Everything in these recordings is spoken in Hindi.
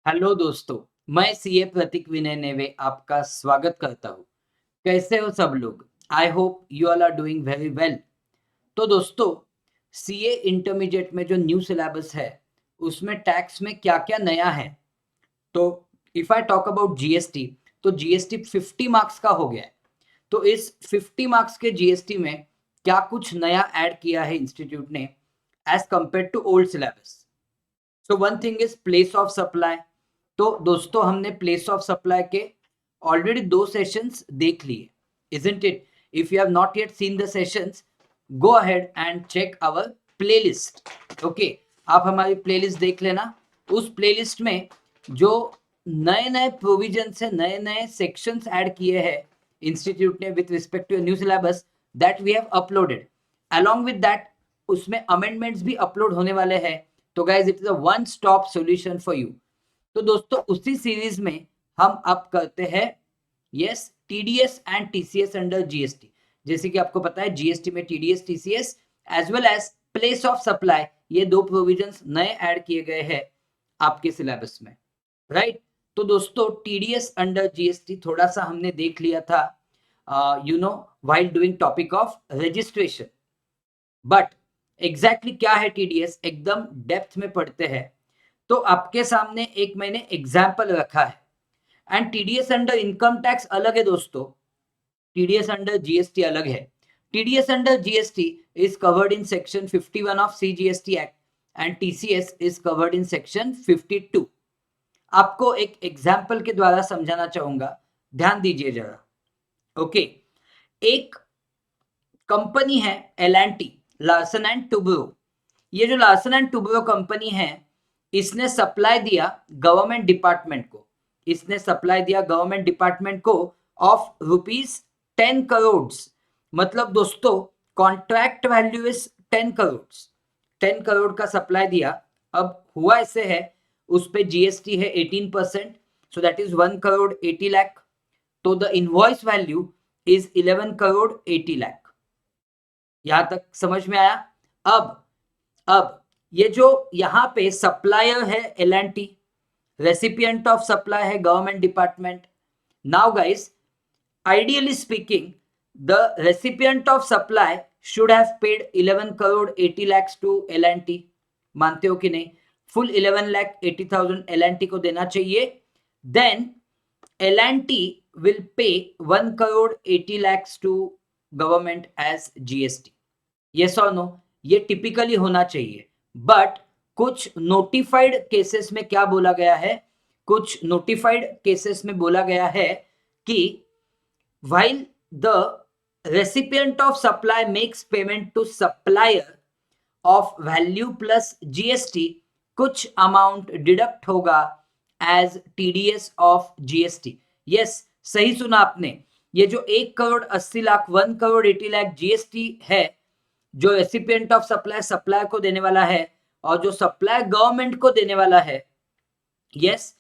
हेलो दोस्तों, मैं सीए प्रतीक विनय नेवे आपका स्वागत करता हूँ। कैसे हो सब लोग? I hope you all are doing very well. तो दोस्तों, सीए इंटरमीडिएट में जो न्यू सिलेबस है, उसमें टैक्स में क्या-क्या नया है? तो if I talk about GST, तो जीएसटी 50 मार्क्स का हो गया है। तो इस 50 मार्क्स के जीएसटी में क्या कुछ नया ऐड किया है इंस्टीट्यूट ने as compare to old syllabus? So one thing is place of supply. तो दोस्तों, हमने प्लेस ऑफ सप्लाई के ऑलरेडी 2 सेशंस देख लिए, isn't it? If you have not yet seen the sessions, go ahead and check our playlist. Okay, आप हमारी प्लेलिस्ट देख लेना। उस प्लेलिस्ट में जो नए नए प्रोविजन से नए नए सेक्शंस ऐड किए हैं इंस्टीट्यूट ने with respect to new syllabus, that we have uploaded. Along with that उसमें अमेंडमेंट्स भी अपलोड होने वाले हैं। तो guys, it is a one stop solution for you. तो दोस्तों, उसी सीरीज में हम अब करते हैं yes TDS and TCS under GST. जैसे कि आपको पता है, जीएसटी में TDS TCS as well as place of supply, ये 2 प्रोविजंस नए ऐड किए गए हैं आपके सिलेबस में, राइट? तो दोस्तों, टीडीएस अंडर जीएसटी थोड़ा सा हमने देख लिया था while doing topic of registration. But exactly क्या है टीडीएस, एकदम डेप्थ में पढ़ते हैं। तो आपके सामने एक मैंने एग्जाम्पल रखा है। And TDS under income tax अलग है दोस्तों, टीडीएस अंडर जीएसटी अलग है। TDS under GST is covered in section 51 of CGST act and TCS is covered in section 52। आपको एक एग्जाम्पल के द्वारा समझाना चाहूंगा, ध्यान दीजिए जरा। ओके, एक कंपनी है एल&टी, लार्सन एंड टुब्रो। ये जो लार्सन एंड टुब्रो कंपनी है, इसने सप्लाई दिया गवर्नमेंट डिपार्टमेंट को, इसने सप्लाई दिया गवर्नमेंट डिपार्टमेंट को ऑफ ₹10 करोड़। मतलब दोस्तों, contract value is 10 crore. 10 crore का सप्लाई दिया। अब हुआ ऐसे है, उस पे जीएसटी है 18%, so that is 1 crore 80 lakh. तो the invoice value is 11 crore 80 lakh. यहां तक समझ में आया? अब ये जो यहां पे सप्लायर है एल&टी, रेसिपिएंट ऑफ सप्लाई है government department. Now guys, ideally speaking, the recipient of supply should have paid 11 crore 80 lakhs to L&T. मानते हो कि नहीं? फुल 11,80,000 एल&टी को देना चाहिए। Then L&T will pay 1 crore 80 lakhs to government as GST. yes or no? ये टिपिकली होना चाहिए। बट कुछ नोटिफाइड केसेस में क्या बोला गया है, कुछ नोटिफाइड केसेस में बोला गया है कि while the recipient of supply makes payment to supplier of value plus GST, कुछ अमाउंट डिडक्ट होगा as TDS of GST. Yes, सही सुना आपने। ये जो 1 करोड़ 80 लाख 1 करोड़ 80 लाख जीएसटी है, जो रेसिपिएंट ऑफ सप्लाई सप्लाई को देने वाला है और जो सप्लाई गवर्नमेंट को देने वाला है, यस,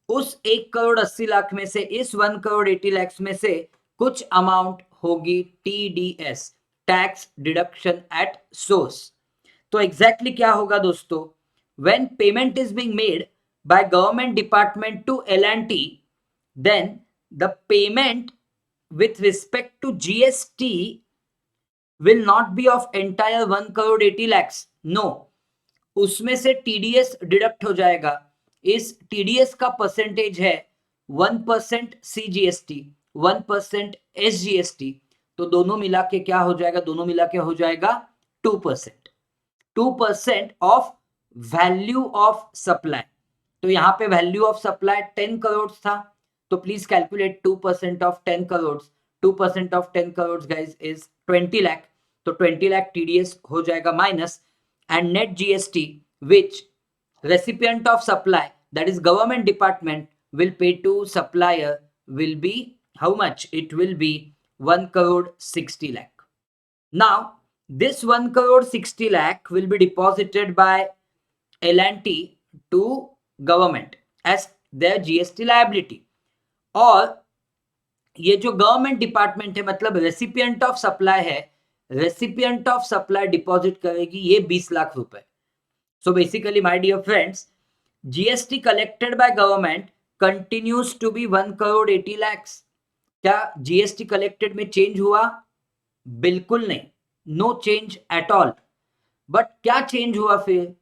उस 1 करोड़ 80 लाख में से, इस 1 करोड़ 80 लाख में से कुछ अमाउंट होगी TDS, tax deduction at source. तो एग्जैक्टली क्या होगा दोस्तों, when payment is being made by government department to L&T, then the payment with respect to GST will not be of entire 1 crore 80 lakhs. No, उसमें से टीडीएस डिडक्ट हो जाएगा। इस टीडीएस का परसेंटेज है 1% सीजीएसटी, 1% एसजीएसटी। तो दोनों मिला के क्या हो जाएगा? दोनों मिला के हो जाएगा 2%। 2% ऑफ वैल्यू ऑफ सप्लाई। तो यहाँ पे वैल्यू ऑफ सप्लाई 10 करोड़ था, तो please calculate 2% of 10 crore. 2% of 10 crore guys is 20 lakh. तो 20 लाख टीडीएस हो जाएगा minus, and net GST which recipient of supply, that is government department, will pay to supplier will be how much? It will be 1 crore 60 lakh. Now this 1 crore 60 lakh will be deposited by L&T to government as their GST liability. और ये जो गवर्नमेंट डिपार्टमेंट है, मतलब रेसिपिएंट ऑफ सप्लाई है, रेसिपिएंट ऑफ सप्लाई डिपॉजिट करेगी ये 20 लाख रुपए। So basically my dear friends, GST collected by government continues to be 1 crore 80 lakhs. क्या जीएसटी कलेक्टेड में चेंज हुआ? बिल्कुल नहीं, no change at all. But क्या चेंज हुआ फिर?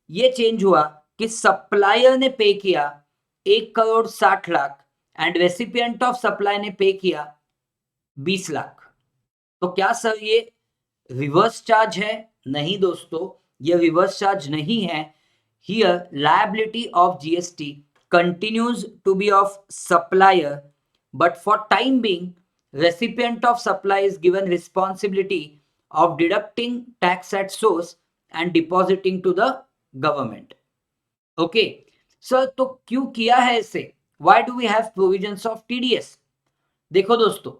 ये चेंज हुआ कि सप्लायर ने पे किया 1 crore 60 lakh and recipient of supply ने पे किया 20 लाख. तो क्या सर ये रिवर्स चार्ज है? नहीं दोस्तों, ये रिवर्स चार्ज नहीं है. Here liability of GST continues to be of supplier, but for time being recipient of supply is given responsibility of deducting tax at source and depositing to the government. Okay, sir तो क्यों किया है इसे? Why do we have provisions of TDS? देखो दोस्तों,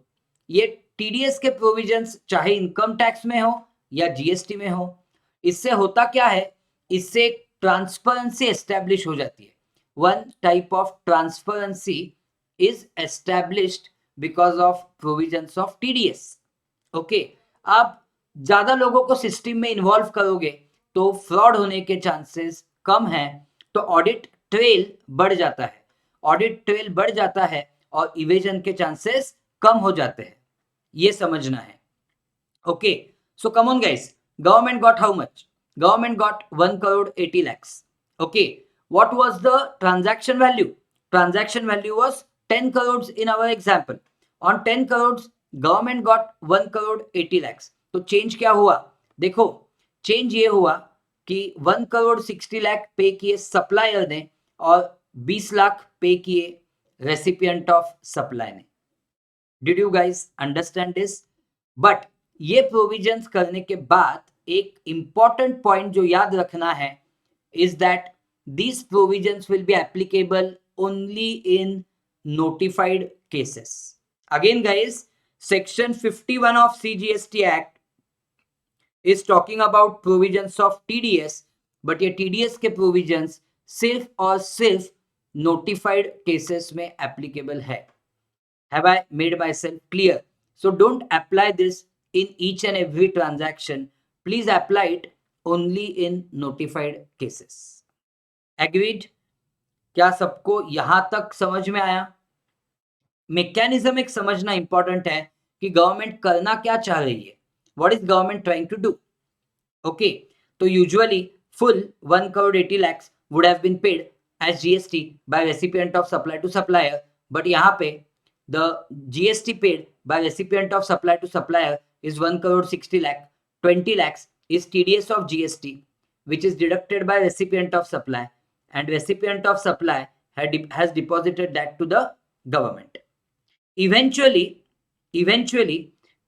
ये टीडीएस के प्रोविजंस चाहे इनकम टैक्स में हो या जीएसटी में हो, इससे होता क्या है? इससे ट्रांसपेरेंसी एस्टेब्लिश हो जाती है. One type of transparency is established because of provisions of TDS. Okay, आप ज्यादा लोगों को सिस्टम में इन्वॉल्व करोगे तो फ्रॉड होने के चांसेस कम हैं, तो ऑडिट ट्रेल बढ़ जाता है. ऑडिट ट्रेल बढ़ जाता है और इवेजन के चांसेस कम हो जाते हैं. ये समझना है. Okay, so come on guys, government got how much? Government got 1 crore 80 lakhs. Okay, what was the transaction value? Transaction value was 10 crores in our example. On 10 crores government got 1 crore 80 lakhs. तो चेंज क्या हुआ? देखो, चेंज ये हुआ कि 1 करोड़ 60 लाख पे किए सप्लायर ने और 20 लाख पे किए रेसिपिएंट ऑफ सप्लाई ने. Did you guys understand this? But ये प्रोविजंस करने के बाद एक इंपॉर्टेंट पॉइंट जो याद रखना है is that these provisions will be applicable only in notified cases. Again guys, section 51 of CGST Act is talking about provisions of TDS, but ये TDS के provisions सिर्फ और सिर्फ notified cases में applicable है. Have I made myself clear? So don't apply this in each and every transaction. Please apply it only in notified cases. Agreed? क्या सबको यहां तक समझ में आया? मैकेनिज्म एक समझना इंपॉर्टेंट है कि गवर्नमेंट करना क्या चाह रही है. What is government trying to do? Okay, तो usually full 1 crore 80 lakhs would have been paid as GST by recipient of supply to supplier, but यहाँ पे the GST paid by recipient of supply to supplier is 1 crore 60 lakh. 20 lakhs is TDS of GST, which is deducted by recipient of supply, and recipient of supply has deposited that to the government. Eventually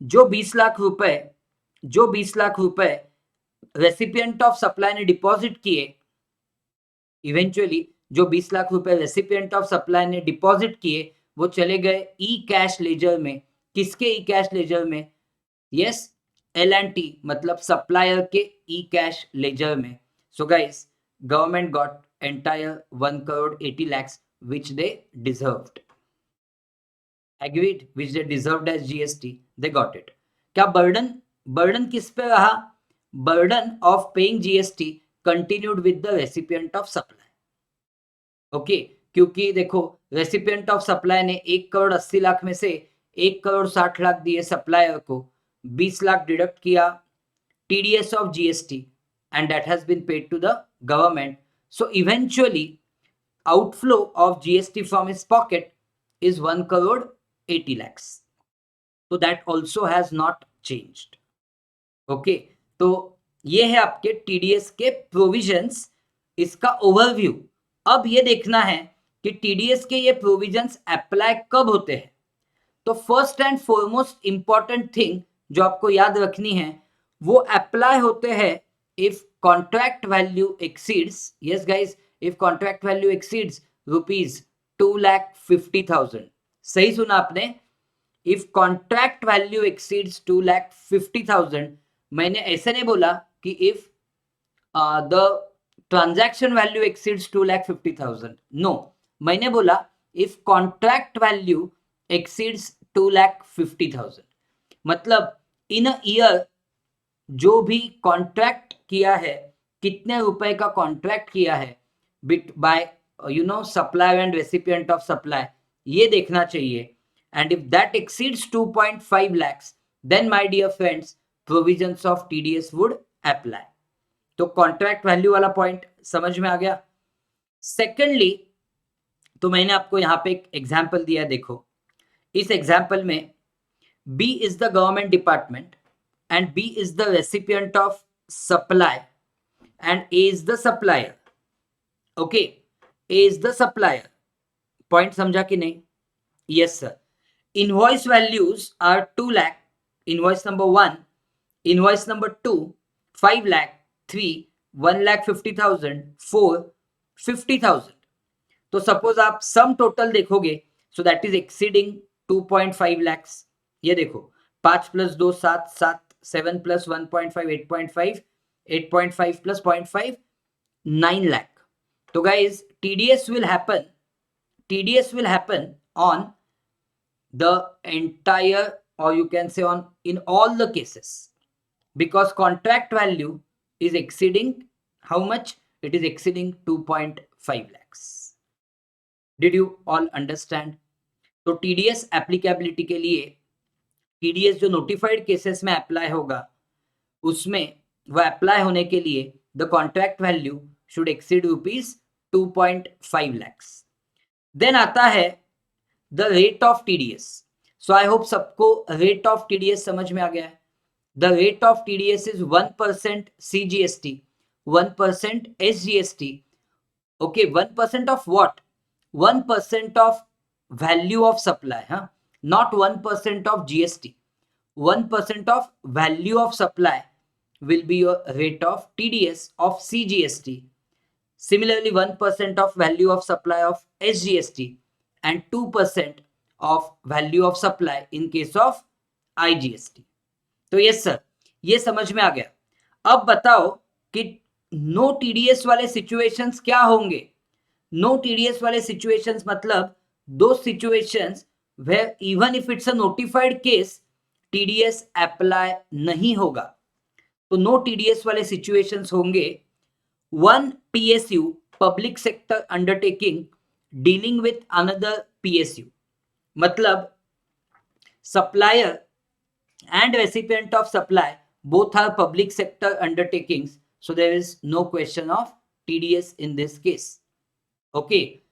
जो 20 लाख रुपए रेसिपिएंट ऑफ सप्लाई ने डिपॉजिट किए, इवेंचुअली जो 20 लाख रुपए रेसिपिएंट ऑफ सप्लाई ने डिपॉजिट किए वो चले गए ई कैश लेजर में. किसके ई कैश लेजर में? यस, L&T मतलब सप्लायर के ई कैश लेजर में. So guys, government got entire 1 crore 80 lakhs which they deserved. Agreed? Which they deserved as GST. They got it. क्या बर्डन किस पे रहा? Burden of paying GST continued with the recipient of supply. Okay, क्योंकि देखो रेसिपिएंट ऑफ सप्लाई ने 1 करोड़ 80 लाख में से 1 करोड़ 60 लाख दिए सप्लायर को, 20 लाख डिडक्ट किया TDS of GST and that has been paid to the government. So eventually outflow of GST from his pocket is 1 crore 80 lakhs. So that also has not changed. Okay, तो ये है आपके TDS के प्रोविजंस. इसका ओवरव्यू. अब ये देखना है कि TDS के ये प्रोविजंस अप्लाई कब होते हैं. तो first and foremost important thing जो आपको याद रखनी है वो अप्लाई होते हैं if contract value exceeds, yes guys, if contract value exceeds rupees 2,50,000. सही सुना आपने? if contract value exceeds 2,50,000, मैंने ऐसे नहीं बोला कि if the transaction value exceeds 2,50,000. no, मैंने बोला if contract value exceeds 2,50,000. मतलब in a year जो भी कॉन्ट्रैक्ट किया है, कितने रुपए का कॉन्ट्रैक्ट किया है, by supplier and recipient of supply, ये देखना चाहिए. And if that exceeds 2.5 lakhs, then my dear friends, provisions of TDS would apply. तो कॉन्ट्रैक्ट वैल्यू वाला पॉइंट समझ में आ गया. सेकेंडली, तो मैंने आपको यहाँ पे एक एग्जाम्पल दिया है. देखो, इस एग्जाम्पल में B is the government department and B is the recipient of supply and A is the supplier. Okay, A is the supplier. Point समझा कि नहीं? Yes sir. Invoice values are 2 lakh. Invoice number 1, invoice number 2 5 lakh, 3 1,50,000, 4 50,000. तो सपोज आप सम टोटल देखोगे, सो दैट इज एक्सीडिंग 2.5 lakhs. ये देखो, 5 + 2 7, 7 7 + 1.5 8.5, 8.5 + 0.5 9 lakh. तो guys, TDS will happen on the entire, or you can say on in all the cases, because contract value is exceeding how much? It is exceeding 2.5 lakhs. Did you all understand? तो TDS एप्लीकेबिलिटी के लिए TDS जो नोटिफाइड केसेस में अप्लाई होगा, उसमें वह अप्लाई होने के लिए the contract value should exceed ₹2.5 lakhs. Then आता है the rate of TDS. So I hope सबको रेट ऑफ TDS समझ में आ गया है. The rate of TDS is 1% CGST, 1% SGST. Okay, 1% of what? 1% of value of supply, हाँ, not 1% of GST. 1% of value of supply will be your rate of TDS of CGST. Similarly, 1% of value of supply of SGST and 2% of value of supply in case of IGST. तो यस सर, ये समझ में आ गया. अब बताओ कि नो TDS वाले सिचुएशंस क्या होंगे? नो TDS वाले सिचुएशंस मतलब those situations where even if it's a notified case, TDS apply नहीं होगा. तो नो TDS वाले सिचुएशंस होंगे. 1 PSU, public sector undertaking, dealing with another PSU. मतलब supplier and recipient of supply both are public sector undertakings, so there is no question of TDS in this case. Okay,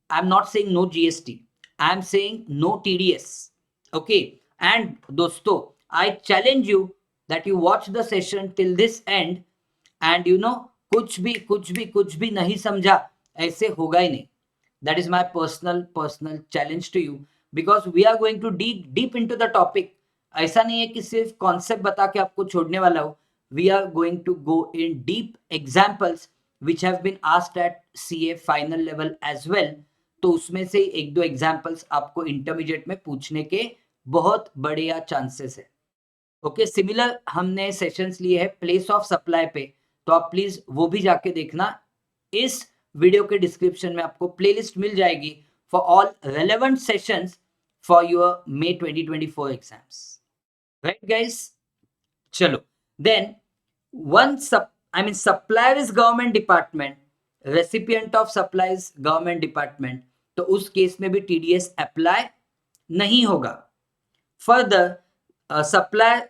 I'm not saying no GST, I'm saying no TDS. Okay, and dosto, I challenge you that you watch the session till this end, and कुछ भी नहीं समझा ऐसे होगा ही नहीं. That is my personal challenge to you, because we are going to dig deep into the topic. ऐसा नहीं है कि सिर्फ कॉन्सेप्ट बता के आपको छोड़ने वाला हो. We are going to go in deep examples which have been asked at CA final level as well. तो उसमें से 1-2 एग्जाम्पल्स आपको इंटरमीडिएट में पूछने के बहुत बढ़िया चांसेस है. ओके, सिमिलर हमने सेशंस लिए हैं प्लेस ऑफ सप्लाई पे, तो आप प्लीज वो भी जाके देखना. इस वीडियो के डिस्क्रिप्शन में आपको प्लेलिस्ट मिल जाएगी for all relevant sessions for your May 2024 exams. Right guys? चलो, then supplier is government department, recipient of supply is government department, तो उस केस में भी TDS अप्लाई नहीं होगा. Further supply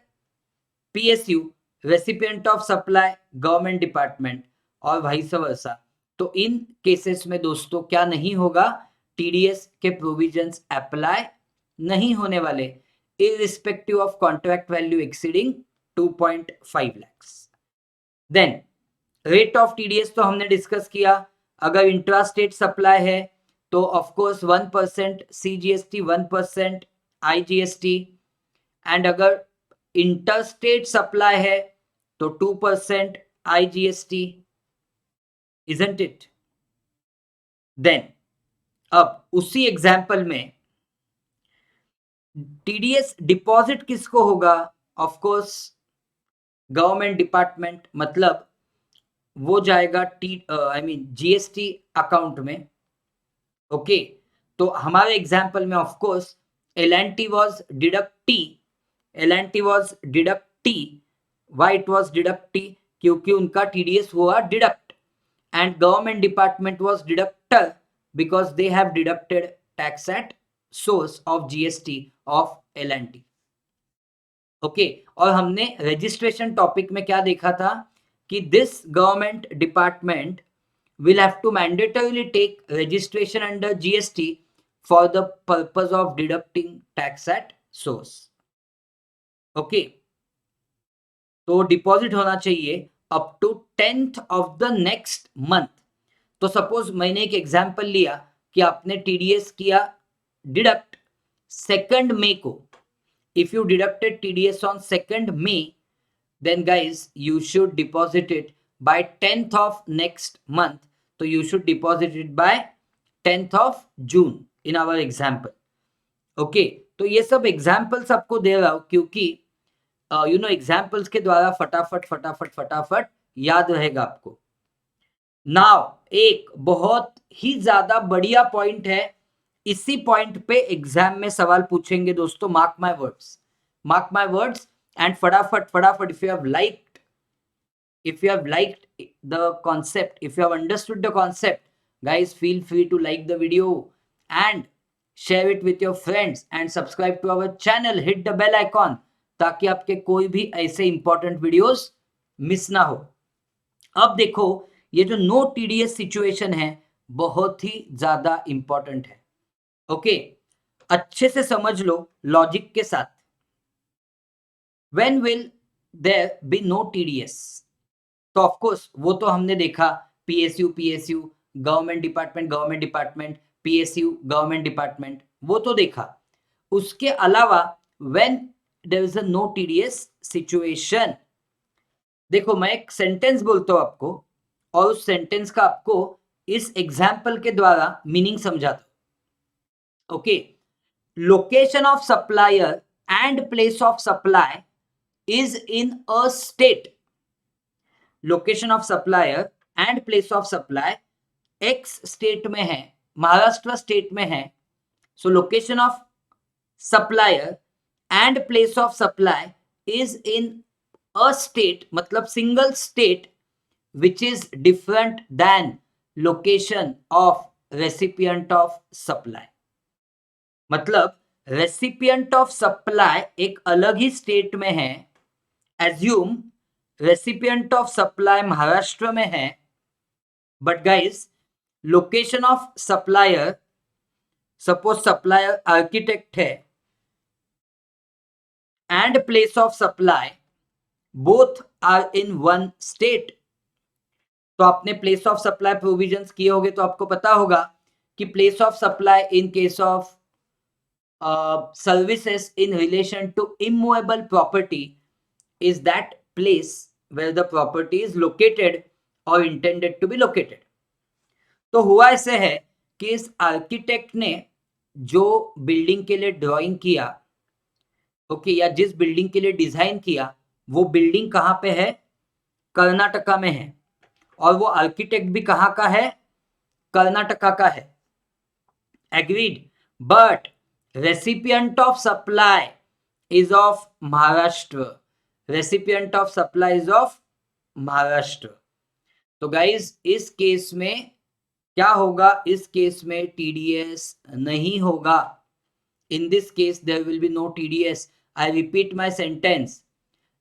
PSU, recipient of supply government department और वाइस वर्सा, तो इन केसेस में दोस्तों क्या नहीं होगा? TDS के प्रोविजंस अप्लाई नहीं होने वाले, irrespective of contract value exceeding 2.5 lakhs. Then rate of TDS तो हमने डिस्कस किया. अगर इंट्रा स्टेट सप्लाई है तो of course 1% CGST, 1% IGST, and अगर इंटर स्टेट सप्लाई है तो 2% IGST, isn't it? Then अब उसी एग्जाम्पल में TDS डिपॉजिट किसको होगा? ऑफ कोर्स गवर्नमेंट डिपार्टमेंट, मतलब वो जाएगा GST अकाउंट में. ओके, तो हमारे एग्जाम्पल में of course L&T was deduct T. L&T was deduct T. Why it was deduct T? क्योंकि उनका TDS हुआ deduct, and government department was deductor because they have deducted tax at source of GST of L&T. Okay और हमने रजिस्ट्रेशन टॉपिक में क्या देखा था कि this government department will have to mandatorily take registration under GST for the purpose of deducting tax at source. Okay, तो डिपॉजिट होना चाहिए up to 10th of the next month. तो सपोज मैंने एक एग्जांपल लिया कि आपने TDS किया डिडक्ट 2nd मई को. If you deducted TDS on 2nd May, then guys you should deposit it by 10th of next month. So you should deposit it by 10th of June in our example. Okay, तो ये सब examples आपको दे रहा हूँ क्योंकि you know examples के द्वारा फटाफट याद रहेगा आपको. Now एक बहुत ही ज्यादा बढ़िया पॉइंट है, इसी पॉइंट पे एग्जाम में सवाल पूछेंगे दोस्तों. मार्क माय वर्ड्स एंड फटाफट if you have liked the concept, if you have understood the concept, guys feel free to like the video and share it with your friends and subscribe to our channel, hit the bell icon ताकि आपके कोई भी ऐसे इंपॉर्टेंट वीडियोस मिस ना हो. अब देखो ये जो नो TDS सिचुएशन है बहुत ही ज्यादा इंपॉर्टेंट है. ओके, अच्छे से समझ लो लॉजिक के साथ. When will there be no TDS? तो ऑफ कोर्स वो तो हमने देखा PSU government department PSU government department, वो तो देखा. उसके अलावा when there is a no TDS situation, देखो मैं एक सेंटेंस बोलता हूं आपको और उस सेंटेंस का आपको इस एग्जाम्पल के द्वारा मीनिंग समझाता हूं. Okay, location of supplier and place of supply is in a state. Location of supplier and place of supply X state में है, महाराष्ट्र स्टेट में है. So location of supplier and place of supply is in a state, मतलब single state which is different than location of recipient of supply. मतलब रेसिपिएंट ऑफ सप्लाई एक अलग ही स्टेट में है. Assume recipient of supply Maharashtra में है, but guys location of supplier, suppose supplier architect है and place of supply both are in one state. तो आपने प्लेस ऑफ सप्लाई प्रोविजंस किए होंगे तो आपको पता होगा कि place of supply in case of services in relation to immovable property is that place where the property is located or intended to be located. तो हुआ ऐसे है कि इस आर्किटेक्ट ने जो बिल्डिंग के लिए ड्राइंग किया, ओके, या जिस बिल्डिंग के लिए डिजाइन किया, वो बिल्डिंग कहाँ पे है? कर्नाटका में है. और वो आर्किटेक्ट भी कहाँ का है? कर्नाटका का है. Agreed. But recipient of supply is of Maharashtra. Recipient of supply is of Maharashtra. तो गाइज इस केस में क्या होगा? इस केस में TDS नहीं होगा. In this case there will be no TDS. I repeat my sentence.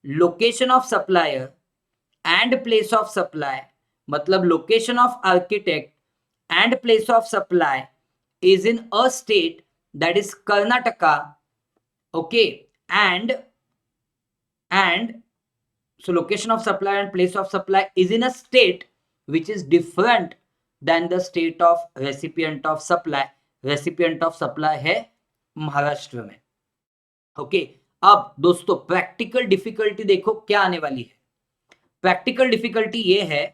Location of supplier and place of supply, मतलब location of architect and place of supply is in a state that is Karnataka. Okay, and so location of supply and place of supply is in a state which is different than the state of recipient of supply. Recipient of supply है महाराष्ट्र में. ओके, अब दोस्तों प्रैक्टिकल डिफिकल्टी देखो क्या आने वाली है. प्रैक्टिकल डिफिकल्टी ये है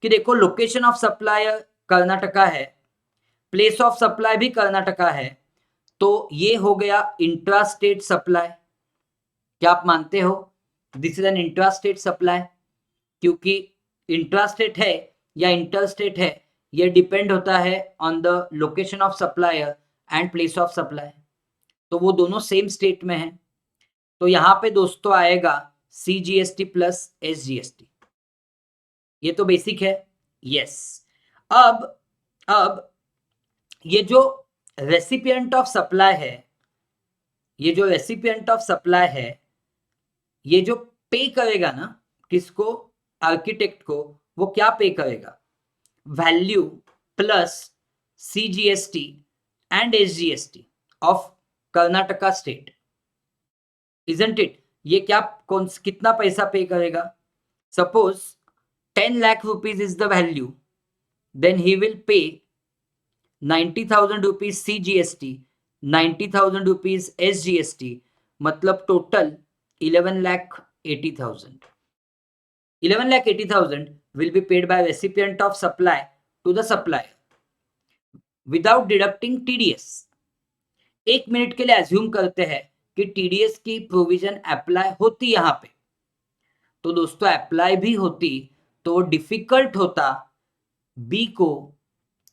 कि देखो लोकेशन ऑफ सप्लायर कर्नाटका है, प्लेस ऑफ सप्लाई भी कर्नाटका है, तो ये हो गया इंट्रा स्टेट सप्लाई. क्या आप मानते हो this is an intra state supply? क्योंकि इंट्रा स्टेट है या इंटर स्टेट है ये डिपेंड होता है on the location of supplier and place of supply. तो वो दोनों सेम स्टेट में है. तो यहां पे दोस्तों आएगा CGST प्लस SGST. ये तो बेसिक है, यस। अब ये जो रेसिपिएंट ऑफ सप्लाई है, ये जो रेसिपिएंट ऑफ सप्लाई है, ये जो पे करेगा ना किसको, आर्किटेक्ट को, वो क्या पे करेगा, value plus CGST and SGST of Karnataka state, isn't it? ये क्या कितना पैसा पे करेगा? Suppose 10 lakh rupees is the value, then he will pay 90,000 rupees CGST, 90,000 rupees SGST, मतलब total 11,80,000. 11,80,000 will be paid by recipient of supply to the supplier without deducting TDS. एक मिनट के लिए एज्यूम करते हैं कि टीडीएस की प्रोविजन अप्लाई होती यहां पे, तो दोस्तों अप्लाई भी होती तो डिफिकल्ट होता बी को,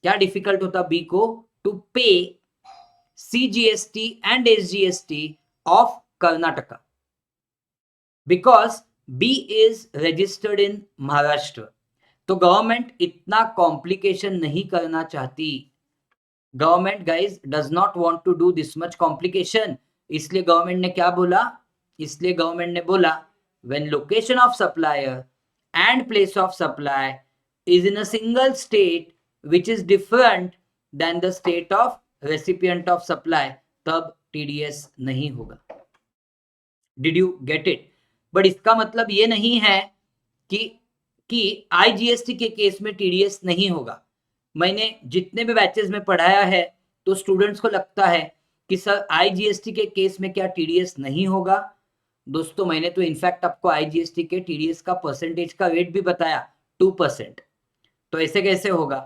क्या डिफिकल्ट होता बी को, to pay CGST and SGST of Karnataka, because B is registered in Maharashtra. तो गवर्नमेंट इतना कॉम्प्लिकेशन नहीं करना चाहती. Government guys does not want to do this much complication. इसलिए गवर्नमेंट ने क्या बोला, इसलिए गवर्नमेंट ने बोला when location of supplier and place of supply is in a single state which is different then the state of recipient of supply, तब टीडीएस नहीं होगा. Did you get it? But इसका मतलब ये नहीं है कि आईजीएसटी के केस में टीडीएस नहीं होगा. मैंने जितने भी बैचेस में पढ़ाया है तो स्टूडेंट्स को लगता है कि सर आईजीएसटी के केस में क्या टीडीएस नहीं होगा. दोस्तों मैंने तो इनफैक्ट आपको आईजीएसटी के टीडीएस का परसेंटेज का रेट भी बताया 2%. तो ऐसे कैसे होगा?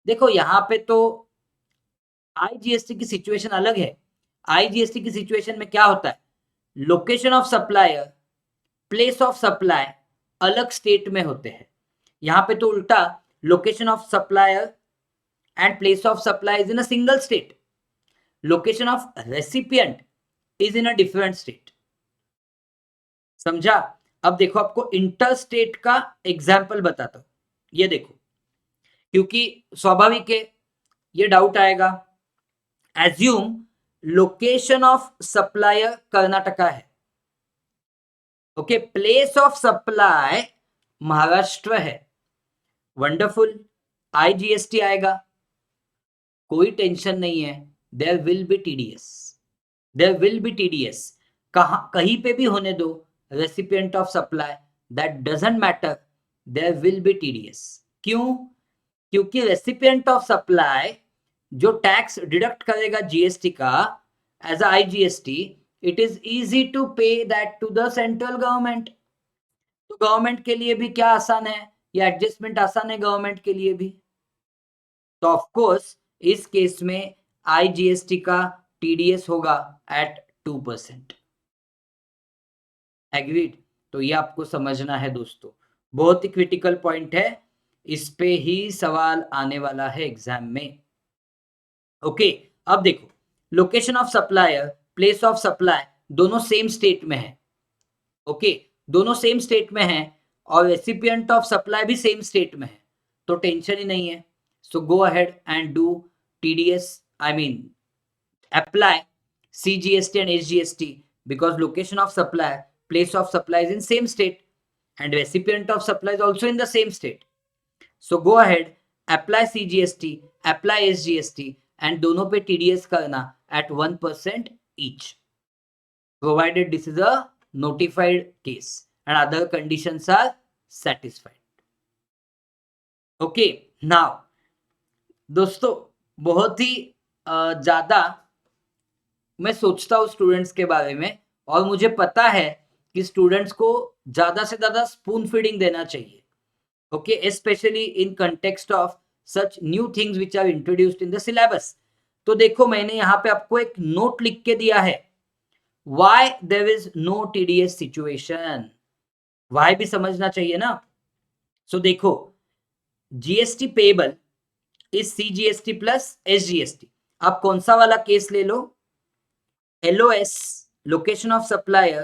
देखो यहाँ पे तो आईजीएसटी की सिचुएशन अलग है. आईजीएसटी की सिचुएशन में क्या होता है, location of supplier, place of supply अलग स्टेट में होते हैं. यहाँ पे तो उल्टा, location of supplier and place of supply is in a single state, location of recipient is in a different state. समझा? अब देखो आपको इंटर स्टेट का एग्जाम्पल बताता हूं. ये देखो, क्योंकि स्वाभाविक है ये डाउट आएगा. Assume location of supplier Karnataka है, okay, place of supply Maharashtra है. वंडरफुल, आईजीएसटी आएगा, कोई टेंशन नहीं है. There will be TDS, there will be TDS. कहीं पे भी होने दो recipient of supply, that doesn't matter, there will be TDS. क्यों? क्योंकि रेसिपिएंट ऑफ सप्लाई जो टैक्स डिडक्ट करेगा जीएसटी का as IGST, it is easy to pay that to the central government. तो गवर्नमेंट के लिए भी क्या आसान है, ये एडजस्टमेंट आसान है गवर्नमेंट के लिए भी. तो ऑफ कोर्स इस केस में आईजीएसटी का टीडीएस होगा एट 2%. एग्रीड? तो ये आपको समझना है दोस्तों, बहुत ही क्रिटिकल पॉइंट है, इस पे ही सवाल आने वाला है एग्जाम में. ओके, अब देखो, location of supplier, place of supply दोनों सेम स्टेट में है. ओके, दोनों सेम स्टेट में है और रेसिपिएंट ऑफ सप्लाई भी सेम स्टेट में है, तो टेंशन ही नहीं है. So go ahead and do TDS, I mean apply CGST and SGST, because location of supply, place of supply is in same state and recipient of supply is also in the same state. So go ahead, apply CGST, apply SGST and दोनों पे TDS करना at 1% each, provided this is a notified case and other conditions are satisfied. Okay, now दोस्तों बहुत ही ज़्यादा मैं सोचता हूँ स्टूडेंट्स के बारे में, और मुझे पता है कि स्टूडेंट्स को ज़्यादा से ज़्यादा स्पून फीडिंग देना चाहिए. Okay, especially in context of such new things which are introduced in the syllabus. तो देखो मैंने यहाँ पे आपको एक नोट लिख के दिया है, why there is no TDS situation. Why भी समझना चाहिए ना. सो देखो, GST payable is CGST plus SGST. आप कौन सा वाला केस ले लो, LOS, location of supplier,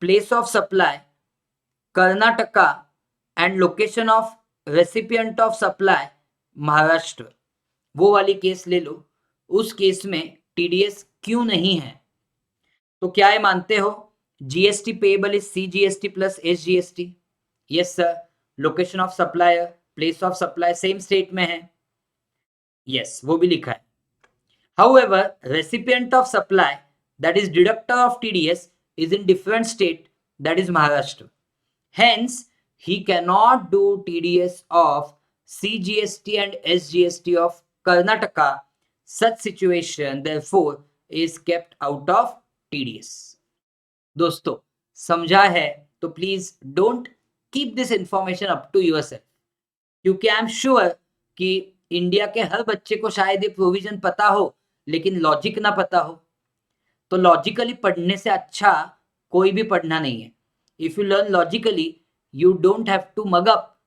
place of supply, Karnataka and location of recipient of supply Maharashtra, वो वाली केस ले लो, उस केस में टीडीएस क्यों नहीं है? तो क्या ये मानते हो GST payable is CGST plus SGST? Yes sir. Location of supplier, place of supply same state में है, यस वो भी लिखा है। However, recipient of supply, that is deductor of TDS, is in different state, that is Maharashtra. Hence, he cannot do TDS of CGST and SGST of Karnataka. Such situation, therefore, is kept out of TDS. दोस्तों, समझा है तो please don't keep this information up to yourself, क्योंकि आई एम श्योर कि इंडिया के हर बच्चे को शायद ये प्रोविजन पता हो लेकिन लॉजिक ना पता हो। तो लॉजिकली पढ़ने से अच्छा कोई भी पढ़ना नहीं है। If you learn logically you don't have to mug up,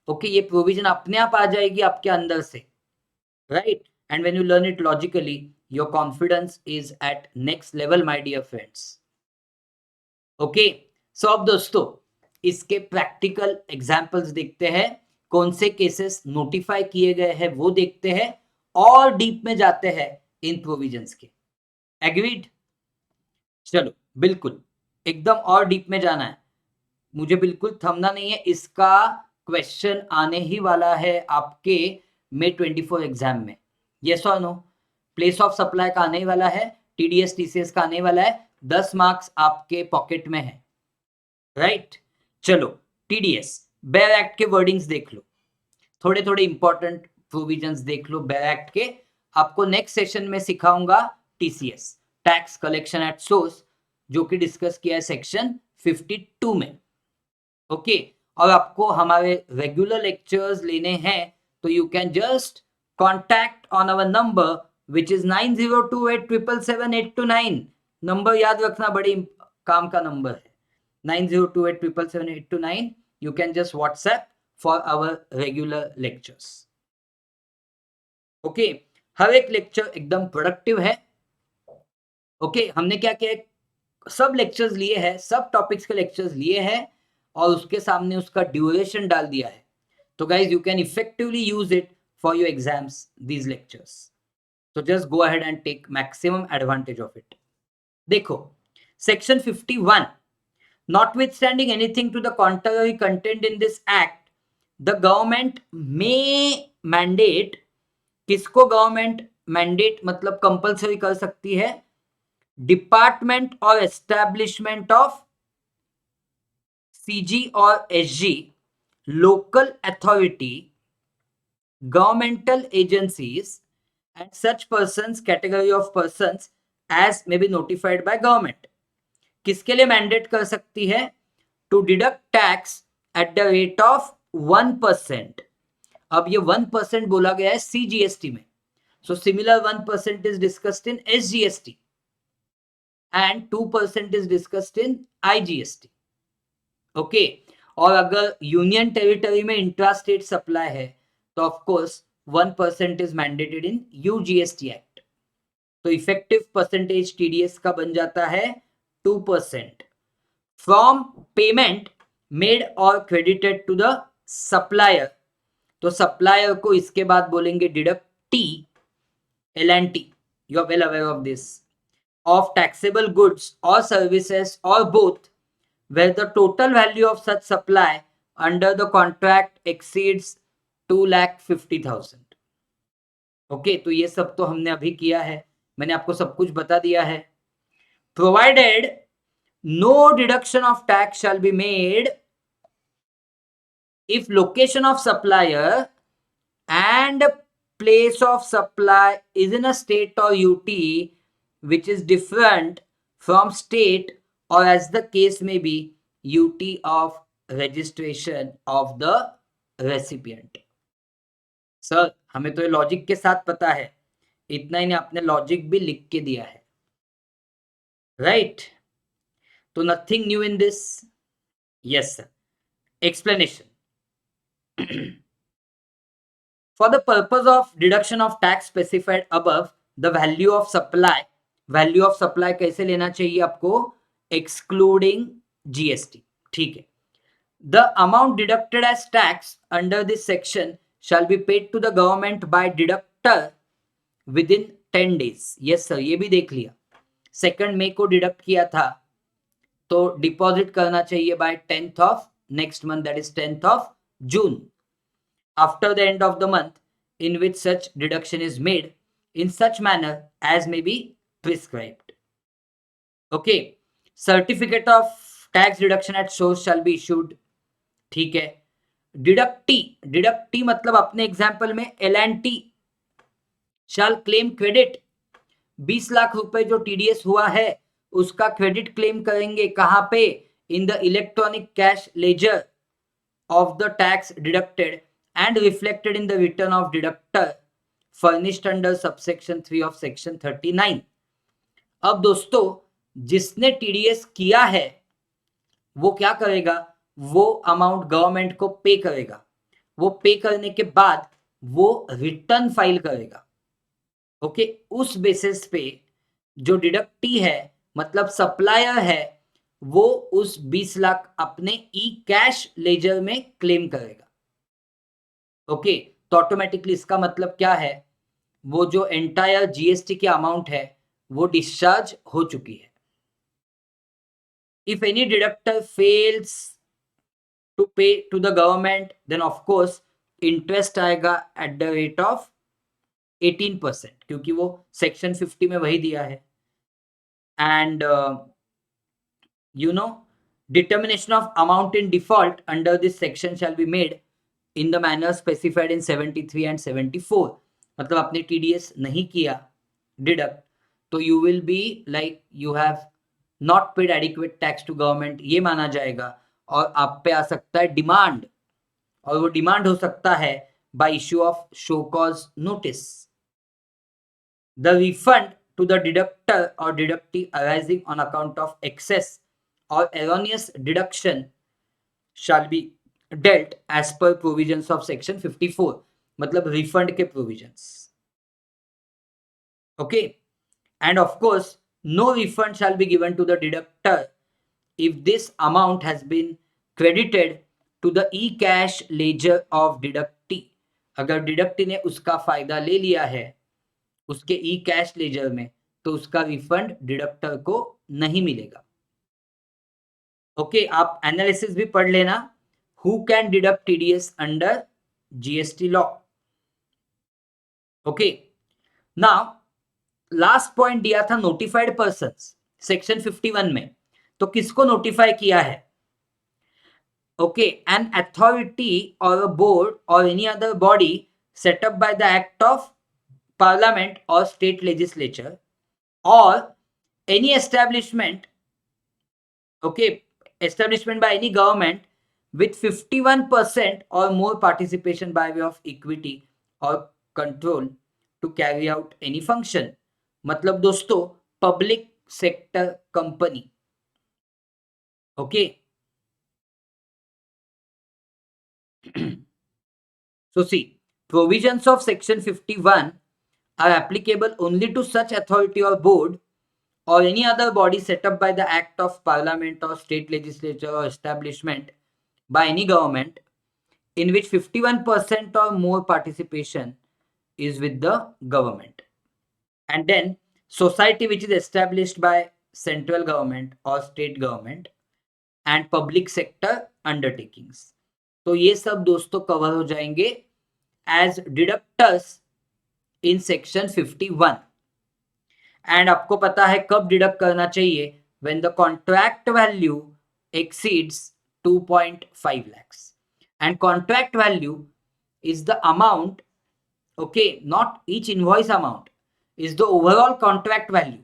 okay, ये प्रोविजन अपने आप आ जाएगी आपके अंदर से, right? And when you learn it logically your confidence is at next level my dear friends. Okay, so अब दोस्तों इसके प्रैक्टिकल एग्जांपल्स देखते हैं, कौन से केसेस नोटिफाई किए गए हैं वो देखते हैं, और डीप में जाते हैं इन प्रोविजंस के। एग्रीड? चलो बिल्कुल एकदम और डीप में जाना है, मुझे बिल्कुल थमना नहीं है। इसका क्वेश्चन आने ही वाला है आपके May 24 एग्जाम में, यस और नो? प्लेस ऑफ सप्लाई का आने वाला है, टीडीएस टीसीएस का आने वाला है, 10 मार्क्स आपके पॉकेट में है, राइट? चलो टीडीएस बेयर एक्ट के वर्डिंग्स देख लो, थोड़े थोड़े इंपॉर्टेंट प्रोविजंस देख लो बेयर एक्ट के। आपको नेक्स्ट सेशन में सिखाऊंगा TCS, tax collection at source, जो कि डिस्कस किया है सेक्शन 52 में, ओके। और आपको हमारे रेगुलर लेक्चर्स लेने हैं तो you can just contact on our number which is 9028777829। Number याद रखना, बड़ी काम का नंबर है, 9028777829। you can just WhatsApp for our regular lectures. Okay, हर एक लेक्चर एकदम प्रोडक्टिव है। ओके, हमने क्या किया, सब लेक्चर्स लिए हैं, सब टॉपिक्स के लेक्चर्स लिए हैं और उसके सामने उसका ड्यूरेशन डाल दिया है। तो guys you can effectively use it for your exams, these lectures. तो just go ahead and take maximum advantage of it. देखो section 51, notwithstanding anything to the contrary contained in this act, the government may mandate, किसको गवर्नमेंट मैंडेट मतलब कंपल्सरी कर सकती है? डिपार्टमेंट और एस्टैब्लिशमेंट ऑफ सीजी और SG, local authority, governmental agencies and such persons, category of persons as may be notified by government. किसके लिए मैंडेट कर सकती है? To deduct tax at the rate of 1%। अब ये 1% बोला गया है सीजीएसटी में, so similar 1% is discussed in SGST and 2% is discussed in IGST, okay. और अगर यूनियन टेरिटरी में इंट्रा स्टेट सप्लाई है तो of course 1% is mandated in UTGST act. तो इफेक्टिव परसेंटेज टीडीएस का बन जाता है 2% फ्रॉम पेमेंट मेड और क्रेडिटेड टू द सप्लायर। तो सप्लायर को इसके बाद बोलेंगे deductee, LNT, you are well aware of this, of taxable goods और सर्विसेज और both where the total value of such supply under the contract exceeds 2,50,000। Okay, तो ये सब तो हमने अभी किया है, मैंने आपको सब कुछ बता दिया है। Provided no deduction of tax shall be made if location of supplier and place of supply is in a state or UT which is different from state or as the case may be UT of registration of the recipient। Sir हमें तो ये लॉजिक के साथ पता है, इतना ही नहीं आपने लॉजिक भी लिख के दिया है, राइट? तो nothing new in this, yes sir. Explanation, for the purpose of deduction of tax specified above, the value of supply कैसे लेना चाहिए आपको? एक्सक्लूडिंग जीएसटी, ठीक है। The amount deducted as tax under this section shall be paid to the government by deductor within 10 days. Yes sir, ये भी देख लिया. 2 मई को डिडक्ट किया था तो डिपॉजिट करना चाहिए by 10th of next month, that is 10th of June, after the end of the month in which such deduction is made in such manner as may be prescribed. Okay, certificate of tax deduction at source shall be issued. ठीक है. डिडक्टी मतलब अपने एग्जाम्पल में L&T shall claim credit. 20 lakh रुपए जो टीडीएस हुआ है उसका क्रेडिट क्लेम करेंगे कहां पे? In the electronic cash ledger of the tax deducted and reflected in the return of deductor furnished under subsection 3 of section 39. अब दोस्तों जिसने टीडीएस किया है वो क्या करेगा? वो अमाउंट गवर्नमेंट को पे करेगा. वो पे करने के बाद वो रिटर्न फाइल करेगा. ओके, उस बेसिस पे जो डिडक्टी है मतलब सप्लायर है वो उस 20 लाख अपने ई कैश लेजर में क्लेम करेगा. ओके, तो ऑटोमेटिकली इसका मतलब क्या है? वो जो एंटायर जीएसटी की अमाउंट है वो डिस्चार्ज हो चुकी है. If any deductor fails to pay to the government, then of course interest आएगा at the rate of 18%, क्योंकि वो सेक्शन 50 में वही दिया है. And determination of amount in default under this section shall be made in the manner specified in 73 and 74. मतलब आपने TDS नहीं किया डिडक्ट तो you will be like you have not paid adequate tax to government, ये माना जाएगा और आप पे आ सकता है डिमांड, और वो डिमांड हो सकता है by issue of show cause notice. The refund to the deductor or deductee arising on account of excess or erroneous deduction shall be dealt as per provisions of section 54. मतलब refund के provisions. Okay, and of course no refund shall be given to the deductor if this amount has been credited to the e-cash ledger of deductee. अगर डिडक्टी ने उसका फायदा ले लिया है उसके ई कैश लेजर में तो उसका रिफंड डिडक्टर को नहीं मिलेगा. ओके, आप एनालिसिस भी पढ़ लेना. Who can deduct TDS under GST law. Okay, now last point दिया था नोटिफाइड पर्संस सेक्शन 51 में. तो किसको नोटिफाई किया है? ओके, एन अथॉरिटी और अ बोर्ड और any other body set up by the act of Parliament or state legislature or any establishment, okay, establishment by any government with 51% or more participation by way of equity or control to carry out any function. मतलब दोस्तों public sector company. Okay. So see, provisions of section 51 are applicable only to such authority or board or any other body set up by the act of parliament or state legislature or establishment by any government in which 51% or more participation is with the government, and then society which is established by central government or state government and public sector undertakings. तो ये सब दोस्तों कवर हो जाएंगे as deductors in section 51. And आपको पता है कब डिडक्ट करना चाहिए? When the contract value exceeds 2.5 lakhs. And contract value is the amount, okay, not each invoice amount, is the overall contract value,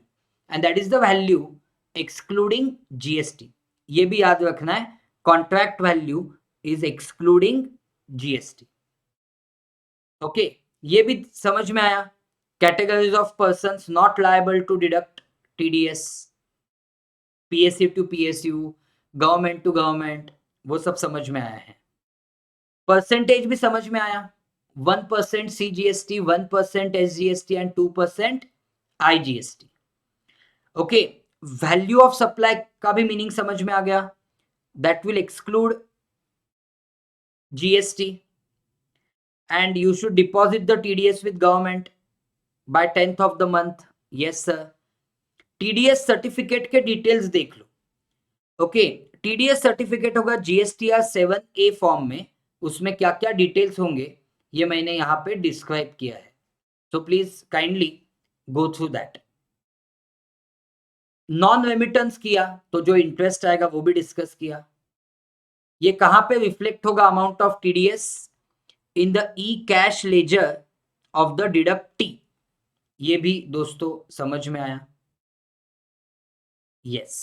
and that is the value excluding GST. ये भी याद रखना है, contract value is excluding GST. okay, ये भी समझ में आया? Categories of persons not liable to deduct TDS, PSU to PSU, government to government, वो सब समझ में आया है. परसेंटेज भी समझ में आया. 1% CGST, 1% SGST and 2% IGST. Okay, value of supply का भी मीनिंग समझ में आ गया. That will exclude GST, and you should deposit the TDS with government by 10th of the month. Yes sir. TDS certificate के डिटेल्स देख लो. ओके, TDS सर्टिफिकेट होगा GSTR 7A फॉर्म में. उसमें क्या क्या डिटेल्स होंगे ये मैंने यहाँ पे डिस्क्राइब किया है. So please kindly go through that. Non remittance किया तो जो इंटरेस्ट आएगा वो भी डिस्कस किया. ये कहां पे रिफ्लेक्ट होगा amount of TDS? In the E cash ledger of the deductee. ये भी दोस्तों समझ में आया? यस.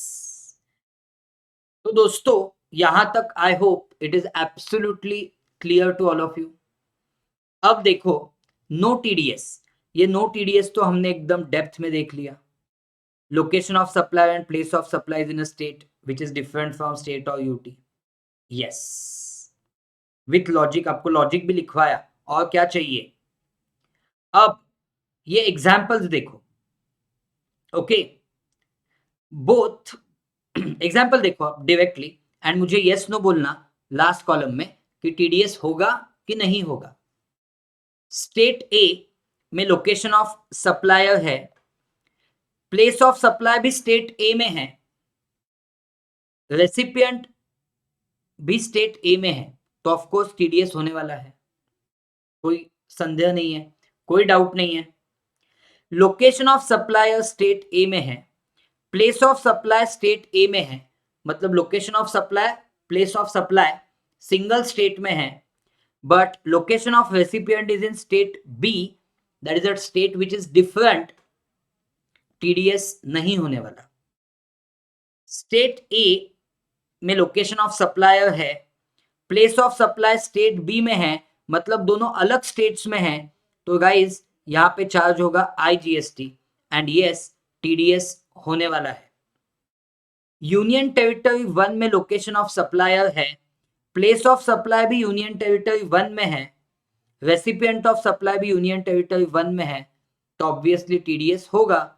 तो दोस्तों यहां तक I hope it is absolutely clear to all of you. अब देखो नो TDS. ये नो TDS तो हमने एकदम डेप्थ में देख लिया. Location of supply and place of supply in a state which is different from state और यूटी. Yes, with logic. आपको लॉजिक भी लिखवाया. और क्या चाहिए? अब ये एग्जाम्पल्स देखो. ओके, बोथ एग्जाम्पल देखो आप डायरेक्टली एंड मुझे यस नो बोलना लास्ट कॉलम में कि TDS होगा कि नहीं होगा. स्टेट ए में लोकेशन ऑफ सप्लायर है, प्लेस ऑफ सप्लाई भी स्टेट ए में है, रेसिपिएंट भी स्टेट ए में है, तो ऑफ कोर्स TDS होने वाला है. कोई संदेह नहीं है, कोई डाउट नहीं है. Location of supplier state A में है, place of supply state A में है, मतलब location of supply place of supply single state में है, but location of recipient is in state B, that is a state which is different. TDS नहीं होने वाला. स्टेट ए में लोकेशन ऑफ सप्लायर है, place of supply state B में है, मतलब दोनों अलग स्टेट्स में है, तो गाइज यहाँ पे चार्ज होगा IGST एंड यस TDS होने वाला है. यूनियन टेरिटरी 1 में लोकेशन ऑफ सप्लायर है, प्लेस ऑफ सप्लाई भी यूनियन टेरिटरी 1 में है, रेसिपिएंट ऑफ सप्लाई भी यूनियन टेरिटरी 1 में है, तो ऑब्वियसली TDS होगा.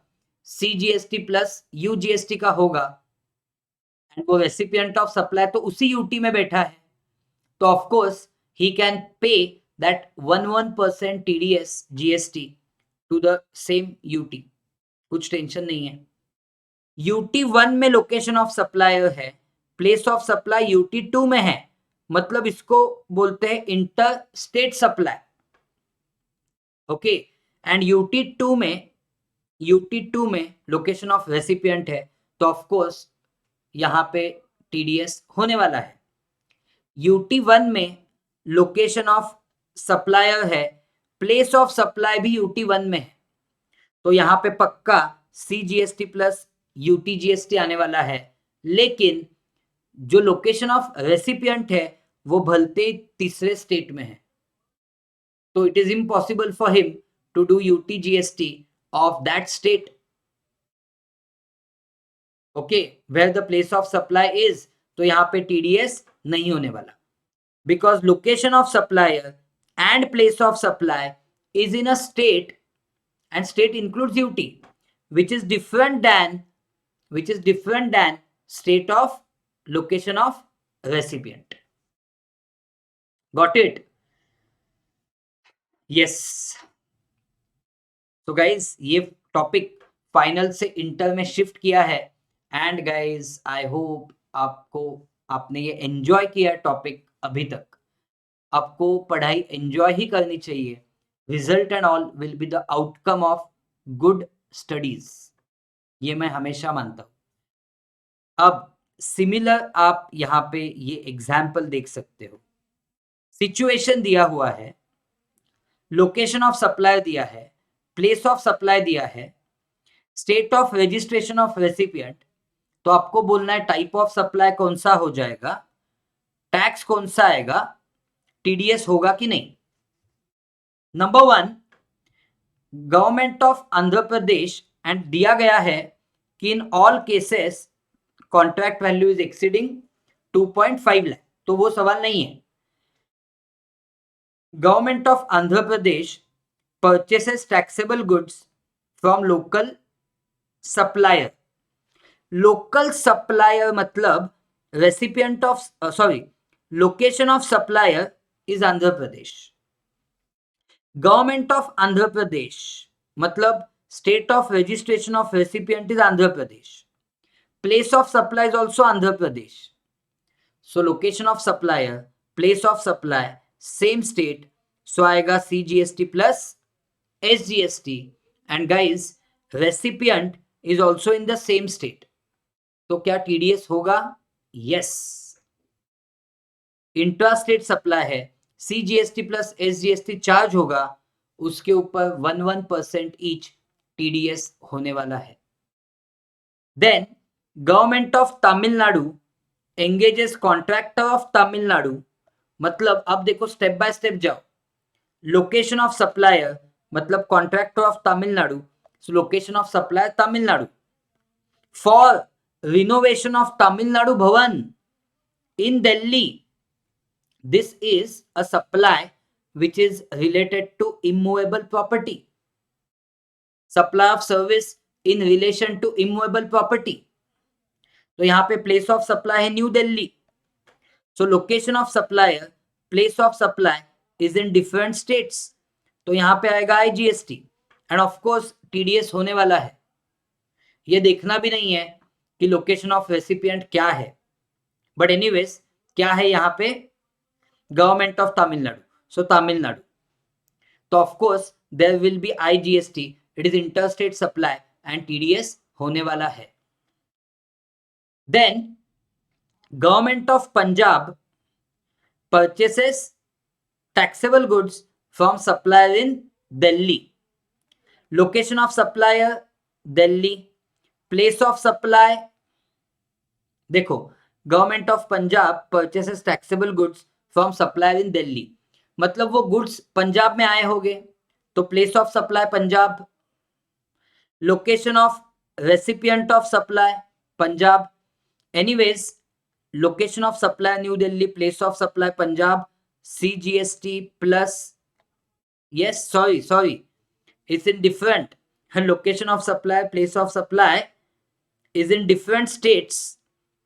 CGST प्लस UGST का होगा एंड वो रेसिपिएंट ऑफ सप्लाई तो उसी UT में बैठा है, तो of course he can pay that 11% TDS GST to the same UT. कुछ टेंशन नहीं है. UT 1 में लोकेशन ऑफ सप्लायर है, प्लेस ऑफ सप्लाई UT 2 में है, मतलब इसको बोलते हैं inter state supply. Okay, and UT 2 में लोकेशन ऑफ रेसिपिएंट है, तो ऑफ कोर्स यहां पे TDS होने वाला है. UT 1 में लोकेशन ऑफ सप्लायर है, प्लेस ऑफ सप्लाई भी UT 1 में है, तो यहां पे पक्का CGST प्लस UTGST आने वाला है. लेकिन जो लोकेशन ऑफ रेसिपिएंट है वो भलते तीसरे स्टेट में है, तो it is impossible for him to do UTGST of that state. Okay, where the place of supply is, तो यहां पे TDS नहीं होने वाला, because location of supplier and place of supply is in a state, and state includes UT, which is different than state of location of recipient. Got it? Yes. So guys, ये टॉपिक फाइनल से इंटर में शिफ्ट किया है एंड गाइज आई होप आपने ये एंजॉय किया टॉपिक. अभी तक आपको पढ़ाई एंजॉय ही करनी चाहिए. Result and all will be the outcome of good studies, ये मैं हमेशा मानता हूं. अब सिमिलर आप यहाँ पे ये एग्जाम्पल देख सकते हो. सिचुएशन दिया हुआ है, लोकेशन ऑफ सप्लाई दिया है, प्लेस ऑफ सप्लाई दिया है, state of registration of recipient, तो आपको बोलना है टाइप ऑफ सप्लाई कौन सा हो जाएगा, टैक्स कौन सा आएगा, TDS होगा कि नहीं. Number 1, government of Andhra Pradesh, and दिया गया है कि in all cases contract value is exceeding 2.5 lakh, तो वो सवाल नहीं है. Government of Andhra Pradesh purchases taxable goods from local supplier. Local supplier मतलब recipient of location of supplier is Andhra Pradesh. Government of Andhra Pradesh मतलब state of registration of recipient is Andhra Pradesh. Place of supply is also Andhra Pradesh. So location of supplier, place of supply, same state. So आएगा CGST plus SGST. And guys, recipient is also in the same state. तो क्या TDS होगा? Yes. इंट्रा स्टेट सप्लाई है, CGST प्लस SGST चार्ज होगा, उसके ऊपर 1% ईच TDS होने वाला है. Then government of Tamil Nadu engages contractor of Tamil Nadu. मतलब अब देखो स्टेप बाय स्टेप जाओ. लोकेशन ऑफ सप्लायर मतलब contractor of Tamil Nadu. So location of supplier Tamil Nadu for renovation of Tamil Nadu Bhavan in Delhi. This is a supply which is related to immovable property. Supply of service in relation to immovable property. तो यहाँ पे place of supply है new Delhi. So location of supplier, place of supply is in different states. तो यहाँ पे आएगा IGST and of course TDS होने वाला है. ये देखना भी नहीं है कि लोकेशन ऑफ रेसिपिएंट क्या है, बट एनीवेज क्या है यहाँ पे? Government of Tamil Nadu. So Tamil Nadu, तो of course there will be IGST. It is interstate supply and TDS होने वाला है. Then government of Punjab purchases taxable goods from supplier in Delhi. Location of supplier Delhi. Place of supply देखो, government of Punjab purchases taxable goods from supplier in Delhi. मतलब वो गुड्स पंजाब में आए होंगे, तो place of supply Punjab. Location of recipient of supply Punjab. Anyways location of supply new Delhi, place of supply Punjab. CGST plus yes sorry it's in different. Location of supply, place of supply is in different states.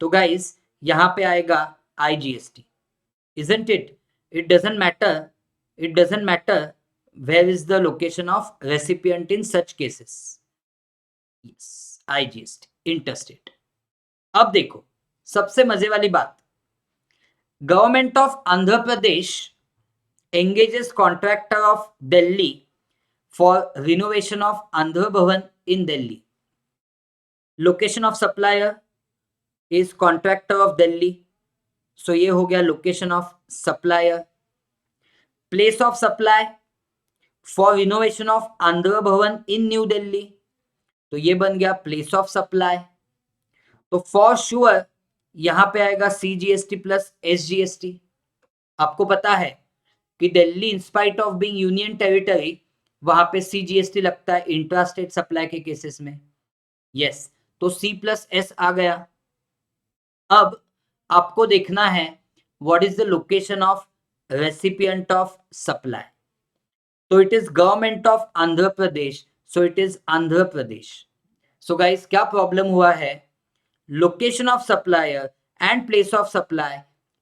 तो guys यहाँ पे आएगा IGST, isn't it? It doesn't matter where is the location of recipient in such cases. Yes, IGST interstate. अब देखो सबसे मजे वाली बात, government of Andhra Pradesh engages contractor of Delhi for renovation of Andhra Bhavan in Delhi. Location of supplier is contractor of Delhi. So ये हो गया location of supplier. Place of supply for renovation of Andhra Bhavan in New Delhi. तो ये बन गया place of supply. तो for sure यहाँ पे आएगा CGST plus SGST. आपको पता है कि Delhi in spite of being union territory वहां पे CGST लगता है इंट्रा स्टेट सप्लाई के केसेस में. यस, तो C+S आ गया. अब आपको देखना है what is the location of recipient of supply. तो it is government of Andhra Pradesh. So it is Andhra Pradesh. So guys क्या प्रॉब्लम हुआ है? Location of supplier and place of supply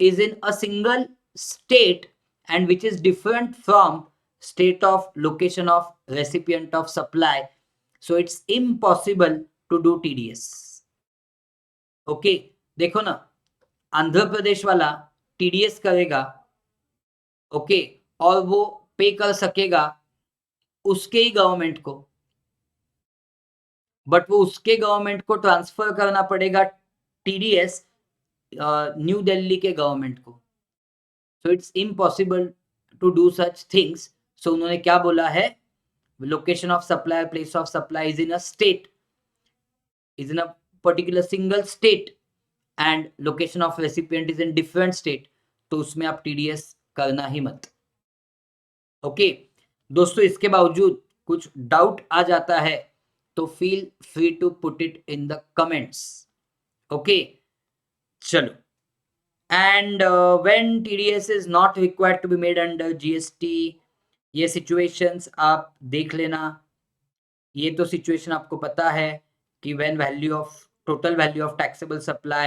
is in a single state and which is different from state of location of recipient of supply. So it's impossible to do TDS. Okay, देखो ना, आंध्र प्रदेश वाला TDS करेगा, ओके, और वो पे कर सकेगा उसके ही गवर्नमेंट को, बट वो उसके गवर्नमेंट को ट्रांसफर करना पड़ेगा TDS न्यू दिल्ली के गवर्नमेंट को. So it's impossible to do such things. So उन्होंने क्या बोला है? Location of supply, place of supply is in a state, is in a particular single state, and location of recipient is in different state. तो उसमें आप TDS करना ही मत. ओके दोस्तों, इसके बावजूद कुछ डाउट आ जाता है तो feel free to put it in the comments. Okay चलो. And when TDS is not required to be made under GST, ये situations आप देख लेना. ये तो situation आपको पता है कि when total value of taxable supply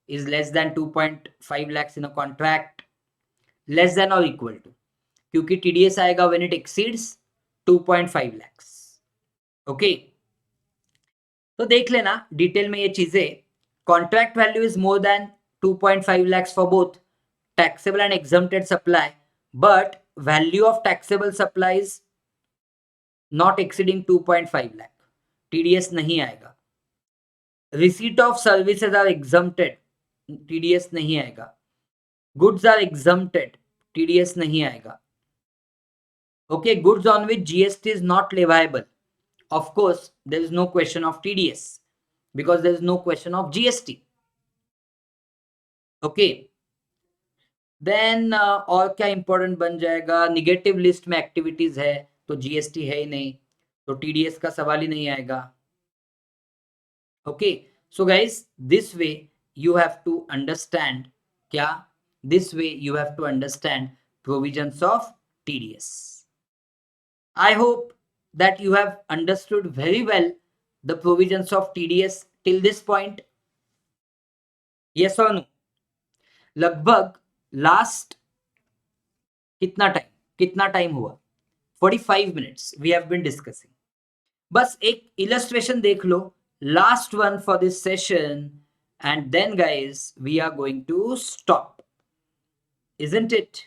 is less than 2.5 lakhs in a contract, less than और इक्वल टू, क्योंकि टीडीएस आएगा when it exceeds 2.5 lakhs. Okay, तो देख लेना डिटेल में ये चीजें. Contract value is more than 2.5 lakhs for both taxable and exempted supply, but value of taxable supply is not exceeding 2.5 lakh. TDS नहीं आएगा. Receipt of services are exempted, TDS नहीं आएगा. Goods are exempted, TDS नहीं आएगा. Okay, goods on which GST is not leviable. Of course, there is no question of TDS because there is no question of GST. Okay. Then और क्या इंपॉर्टेंट बन जाएगा, निगेटिव लिस्ट में एक्टिविटीज है तो जीएसटी है ही नहीं, तो टीडीएस का सवाल ही नहीं आएगा. Okay, so guys this way you have to understand, क्या, this way you have to understand provisions of TDS. I hope that you have understood very well the provisions of TDS till this point. Yes or no? लगभग लास्ट कितना टाइम हुआ, 45 minutes we have been discussing. बस एक illustration देख लो, last one for this session, and then guys we are going to stop, isn't it?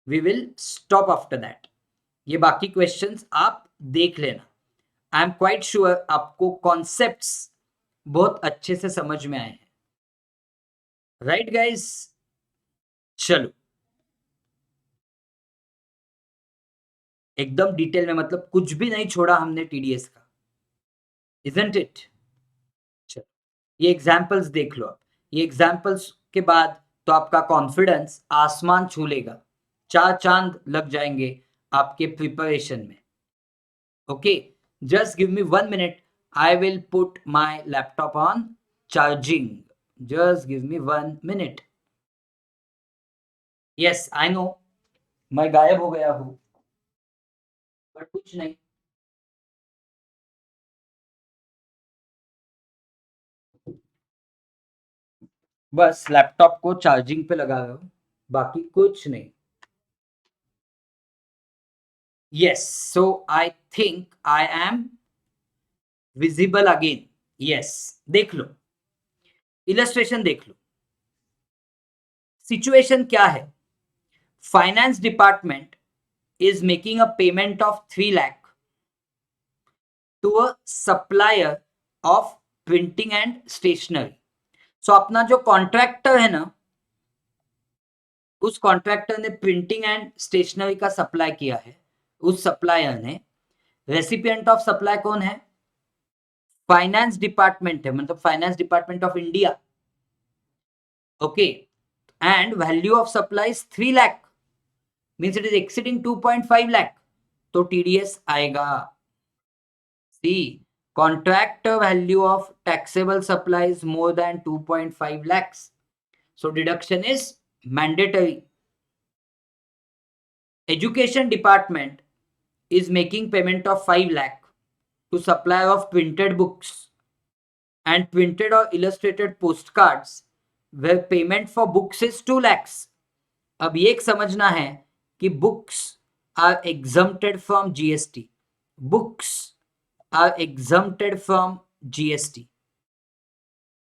We will stop after that. ये बाकी questions आप देख लेना. I am quite sure आपको concepts बहुत अच्छे से समझ में आए हैं. Right guys? चलो एकदम डिटेल में, मतलब कुछ भी नहीं छोड़ा हमने टीडीएस का, isn't it? चलो ये एग्जाम्पल्स देख लो. ये एग्जाम्पल्स के बाद तो आपका कॉन्फिडेंस आसमान छू लेगा, 4 चांद लग जाएंगे आपके प्रिपरेशन में. Okay, just give me 1 minute, I will put my laptop on charging. Just give me 1 minute. Yes I know मैं गायब हो गया हूं, बट कुछ नहीं. बस लैपटॉप को चार्जिंग पे लगा रहा हूं, बाकी कुछ नहीं. Yes, so I think I am visible again. Yes, देख लो इलस्ट्रेशन, देख लो सिचुएशन क्या है. Finance department is making a payment of 3 lakh to a supplier of printing and stationery. So अपना जो कॉन्ट्रैक्टर है ना, उस कॉन्ट्रैक्टर ने प्रिंटिंग एंड स्टेशनरी का सप्लाई किया है. उस सप्लायर ने, रेसिपिएंट ऑफ सप्लाई कौन है, फाइनेंस डिपार्टमेंट है, मतलब finance department of India. Okay, and value of supply is 3 lakh, means it is exceeding 2.5 lakh, तो टीडीएस आएगा. सी, contract value of taxable supply is more than 2.5 lakhs, so deduction is mandatory. Education department is making payment of 5 lakh to supplier of printed books and printed or illustrated postcards where payment for books is 2 lakhs. अब ये समझना है कि books are exempted from GST. Books are exempted from GST.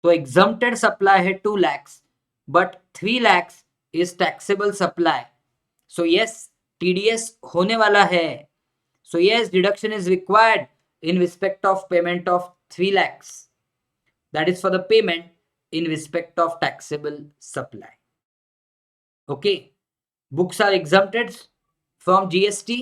तो exempted supply है 2 lakhs, but 3 lakhs is taxable supply. So yes, TDS होने वाला है. So yes, deduction is required in respect of payment of 3 lakhs. That is for the payment in respect of taxable supply. Okay, books are exempted from GST.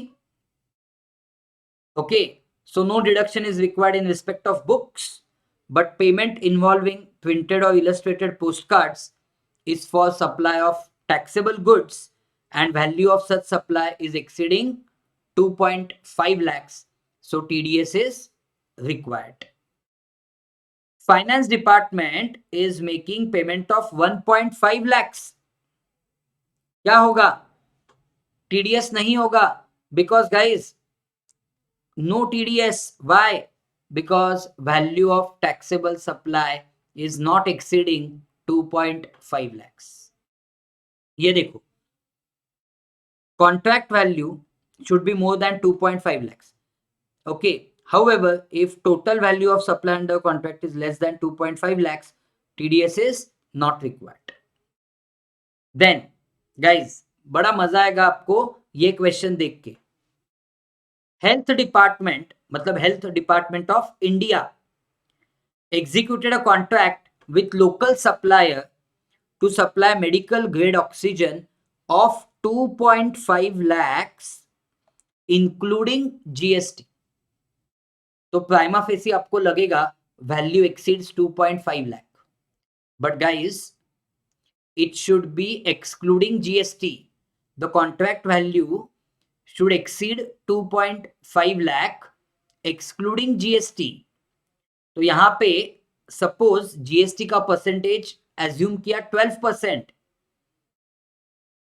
Okay, so no deduction is required in respect of books, but payment involving printed or illustrated postcards is for supply of taxable goods and value of such supply is exceeding 2.5 lakhs, so TDS is required. Finance department is making payment of 1.5 lakhs. क्या होगा, TDS नहीं होगा, because guys no TDS. Why? Because value of taxable supply is not exceeding 2.5 lakhs. ये देखो contract value should be more than 2.5 lakhs. Okay, however, if total value of supply under contract is less than 2.5 lakhs, TDS is not required. Then guys, बड़ा मजा आएगा आपको ये क्वेश्चन देख के. हेल्थ डिपार्टमेंट, मतलब health department of India executed a contract with local supplier to supply medical grade oxygen of 2.5 lakhs including GST. तो प्राइमा फेसी आपको लगेगा value exceeds 2.5 lakh, but guys it should be excluding GST. The contract value should exceed 2.5 lakh excluding GST. तो यहां पे सपोज जीएसटी का परसेंटेज एज्यूम किया 12%,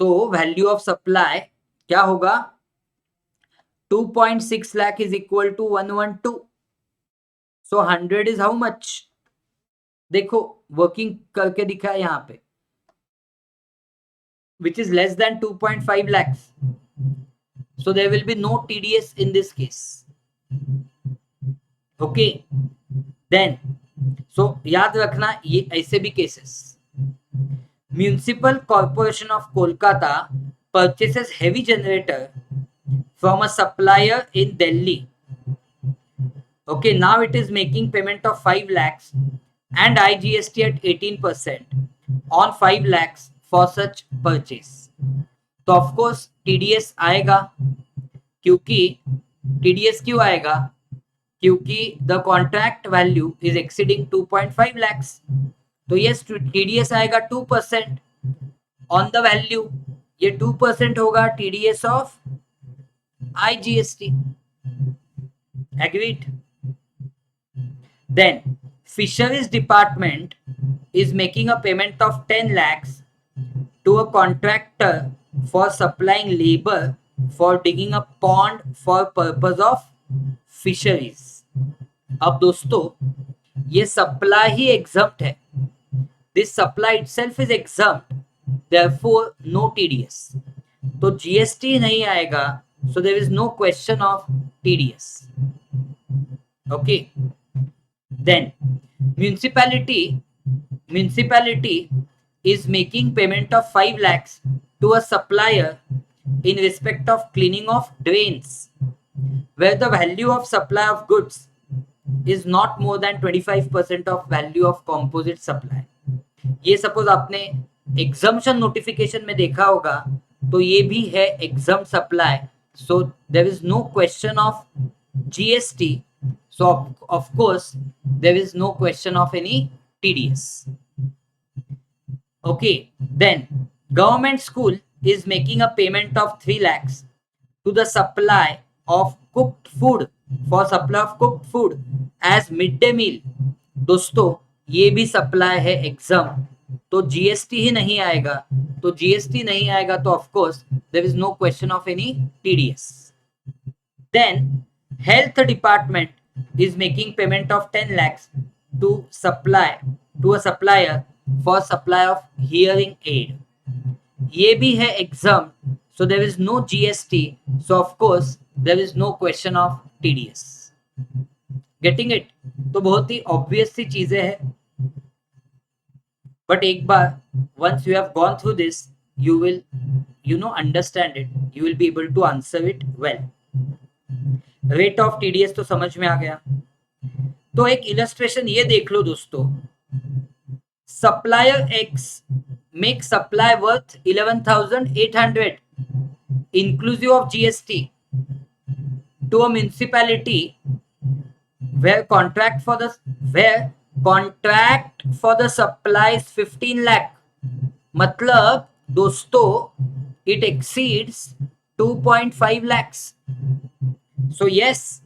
तो वैल्यू ऑफ सप्लाई क्या होगा? 2.6 lakh is equal to 112. So 100 is how much? देखो वर्किंग करके दिखा है यहां पे, which is less than 2.5 lakhs. So there will be no TDS in this case. Okay, then so याद रखना ये ऐसे भी cases. Municipal Corporation of Kolkata purchases heavy generator from a supplier in Delhi. Okay, now it is making payment of 5 lakhs and IGST at 18% on 5 lakhs for such purchase. तो ऑफ कोर्स टीडीएस आएगा, क्योंकि टीडीएस क्यों आएगा? क्योंकि the contract value is exceeding 2.5 lakhs. तो यस, टीडीएस आएगा 2% ऑन द वैल्यू. ये 2% होगा TDS of IGST. Agreed? Then fisheries department is making a payment of 10 lakhs to a contractor for supplying labor for digging a pond for purpose of fisheries. अब दोस्तों ये सप्लाई ही एग्जम्प्ट है. This supply itself is exempt, therefore no TDS. तो जीएसटी नहीं आएगा, so there is no question of TDS. Okay, then municipality is making payment of 5 lakhs to a supplier in respect of cleaning of drains where the value of supply of goods is not more than 25% of value of composite supply. ये सपोज आपने एग्जम्पशन नोटिफिकेशन में देखा होगा, तो ये भी है exempt supply. So there is no question of GST. So of course there is no question of any TDS. Okay, then government school is making a payment of 3 lakhs to the supply of cooked food, for supply of cooked food as midday meal. दोस्तों ये भी सप्लाई है एग्जाम, तो जीएसटी ही नहीं आएगा. तो जीएसटी नहीं आएगा तो of course there is no question of any TDS. Then health department is making payment of 10 lakhs to a supplier for supply of hearing aid. ये भी है exam, so there is no GST, so of course there is no question of TDS. Getting it? तो बहुत ही obvious सी चीजें हैं, but एक बार once you have gone through this, you will understand it, you will be able to answer it well. Rate of TDS तो समझ में आ गया. तो एक इलस्ट्रेशन ये देख लो दोस्तों. Supplier X make supply worth 11,800 inclusive of GST to a municipality where contract for the supply is 15 lakh. मतलब दोस्तों it exceeds 2.5 lakhs. So yes,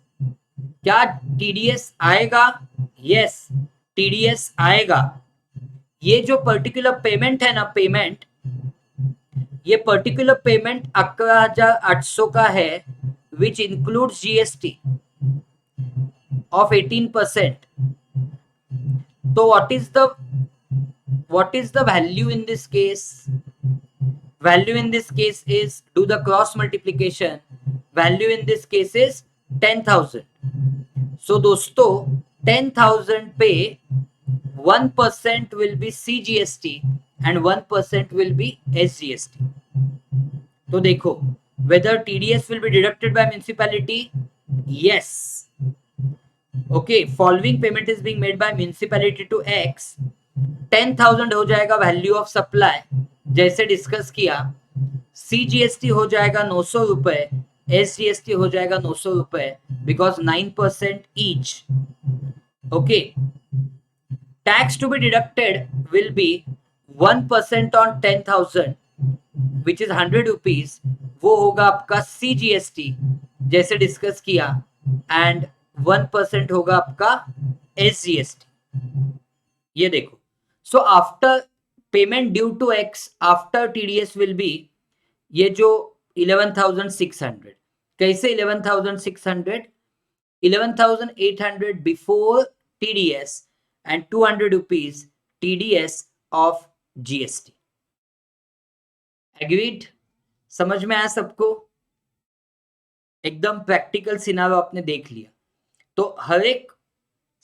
क्या TDS आएगा? Yes, TDS आएगा. ये जो पर्टिकुलर पेमेंट है ना, ये पर्टिकुलर पेमेंट 11,800 का है, which includes GST of 18%. तो what is the value in this case? value in this case is, do the cross multiplication, value in this case is 10,000. So दोस्तों 10,000 पे 1% will be CGST and 1% will be SGST. तो देखो, whether TDS will be deducted by municipality? Yes. Okay, following payment is being made by municipality to X. 10,000 हो जाएगा वैल्यू ऑफ सप्लाई, जैसे डिस्कस किया. CGST हो जाएगा 900 रुपए, SGST हो जाएगा 900 रुपए, because 9% each. Okay, tax to be deducted will be 1% on 10,000 which is 100 rupees. वो होगा आपका CGST जैसे डिस्कस किया, एंड 1% होगा आपका SGST. ये देखो, so after payment due to X after TDS will be ये जो 11,600. कैसे 11,600? 11,800 before TDS and 200 rupees TDS of GST. Agreed? समझ में आया सबको? एकदम प्रैक्टिकल सिनारियो आपने देख लिया. तो हर एक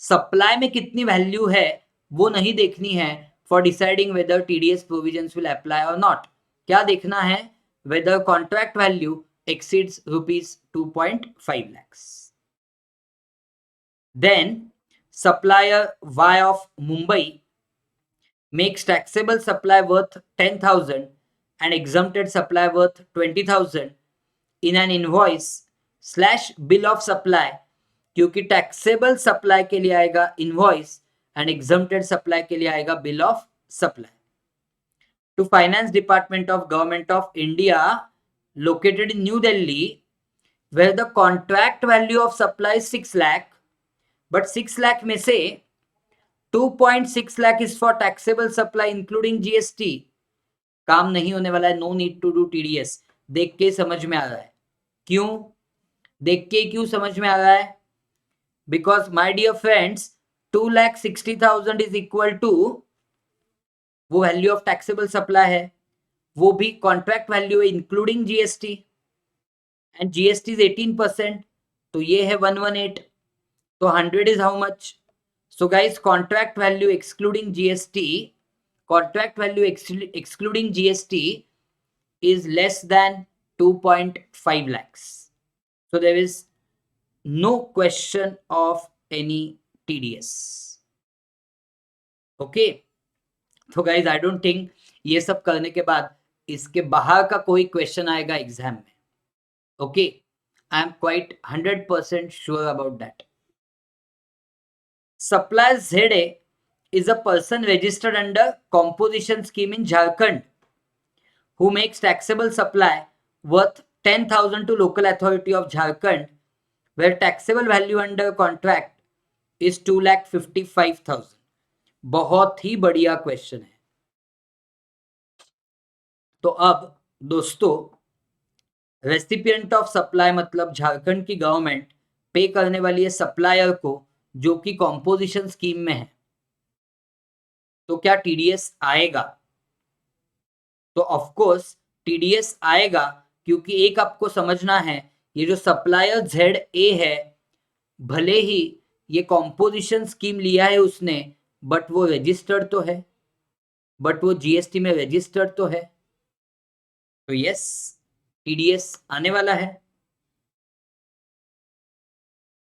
सप्लाई में कितनी वैल्यू है वो नहीं देखनी है for deciding whether TDS provisions will apply और नॉट. क्या देखना है? Whether contract value exceeds rupees 2.5 lakhs. Then supplier Y of Mumbai makes taxable supply worth 10,000 and exempted supply worth 20,000 in an invoice slash bill of supply. क्योंकि टैक्सेबल सप्लाई के लिए आएगा इनवॉइस एंड एग्जम्प्टेड सप्लाई के लिए आएगा bill of supply. To finance department of government of India located in New Delhi, where the contract value of supply is 6 lakh, but 6 lakh में से 2.6 lakh is for taxable supply including GST. काम नहीं होने वाला है. No need to do TDS. देख के समझ में आ रहा है. क्यों देख के क्यों समझ में आ रहा है? Because my dear friends 2,60,000 is equal to वो वैल्यू ऑफ टैक्सेबल सप्लाई है, वो भी कॉन्ट्रैक्ट वैल्यू है including GST, and GST is 18%. तो ये है 118. तो 100 इज हाउ मच? So guys contract value excluding GST, contract value excluding GST is less than 2.5 lakhs. So there is no question of any TDS. Okay. तो guys I don't think ये सब करने के बाद इसके बाहर का कोई क्वेश्चन आएगा एग्जाम में. Okay, I am quite 100% sure about that. Supplier ZA is a person registered under composition scheme in Jharkhand who makes taxable supply worth 10,000 to local authority of Jharkhand, where taxable value under contract is 2,55,000. बहुत ही बढ़िया क्वेश्चन है. तो अब दोस्तों रेसिपिएंट ऑफ सप्लाई मतलब झारखंड की गवर्नमेंट पे करने वाली है सप्लायर को जो कि कॉम्पोजिशन स्कीम में है. तो क्या TDS आएगा? तो ऑफ कोर्स TDS आएगा, क्योंकि एक आपको समझना है, ये जो सप्लायर ZA है भले ही ये कॉम्पोजिशन स्कीम लिया है उसने, बट वो रजिस्टर्ड तो है, बट वो GST में रजिस्टर्ड तो है. तो यस TDS आने वाला है.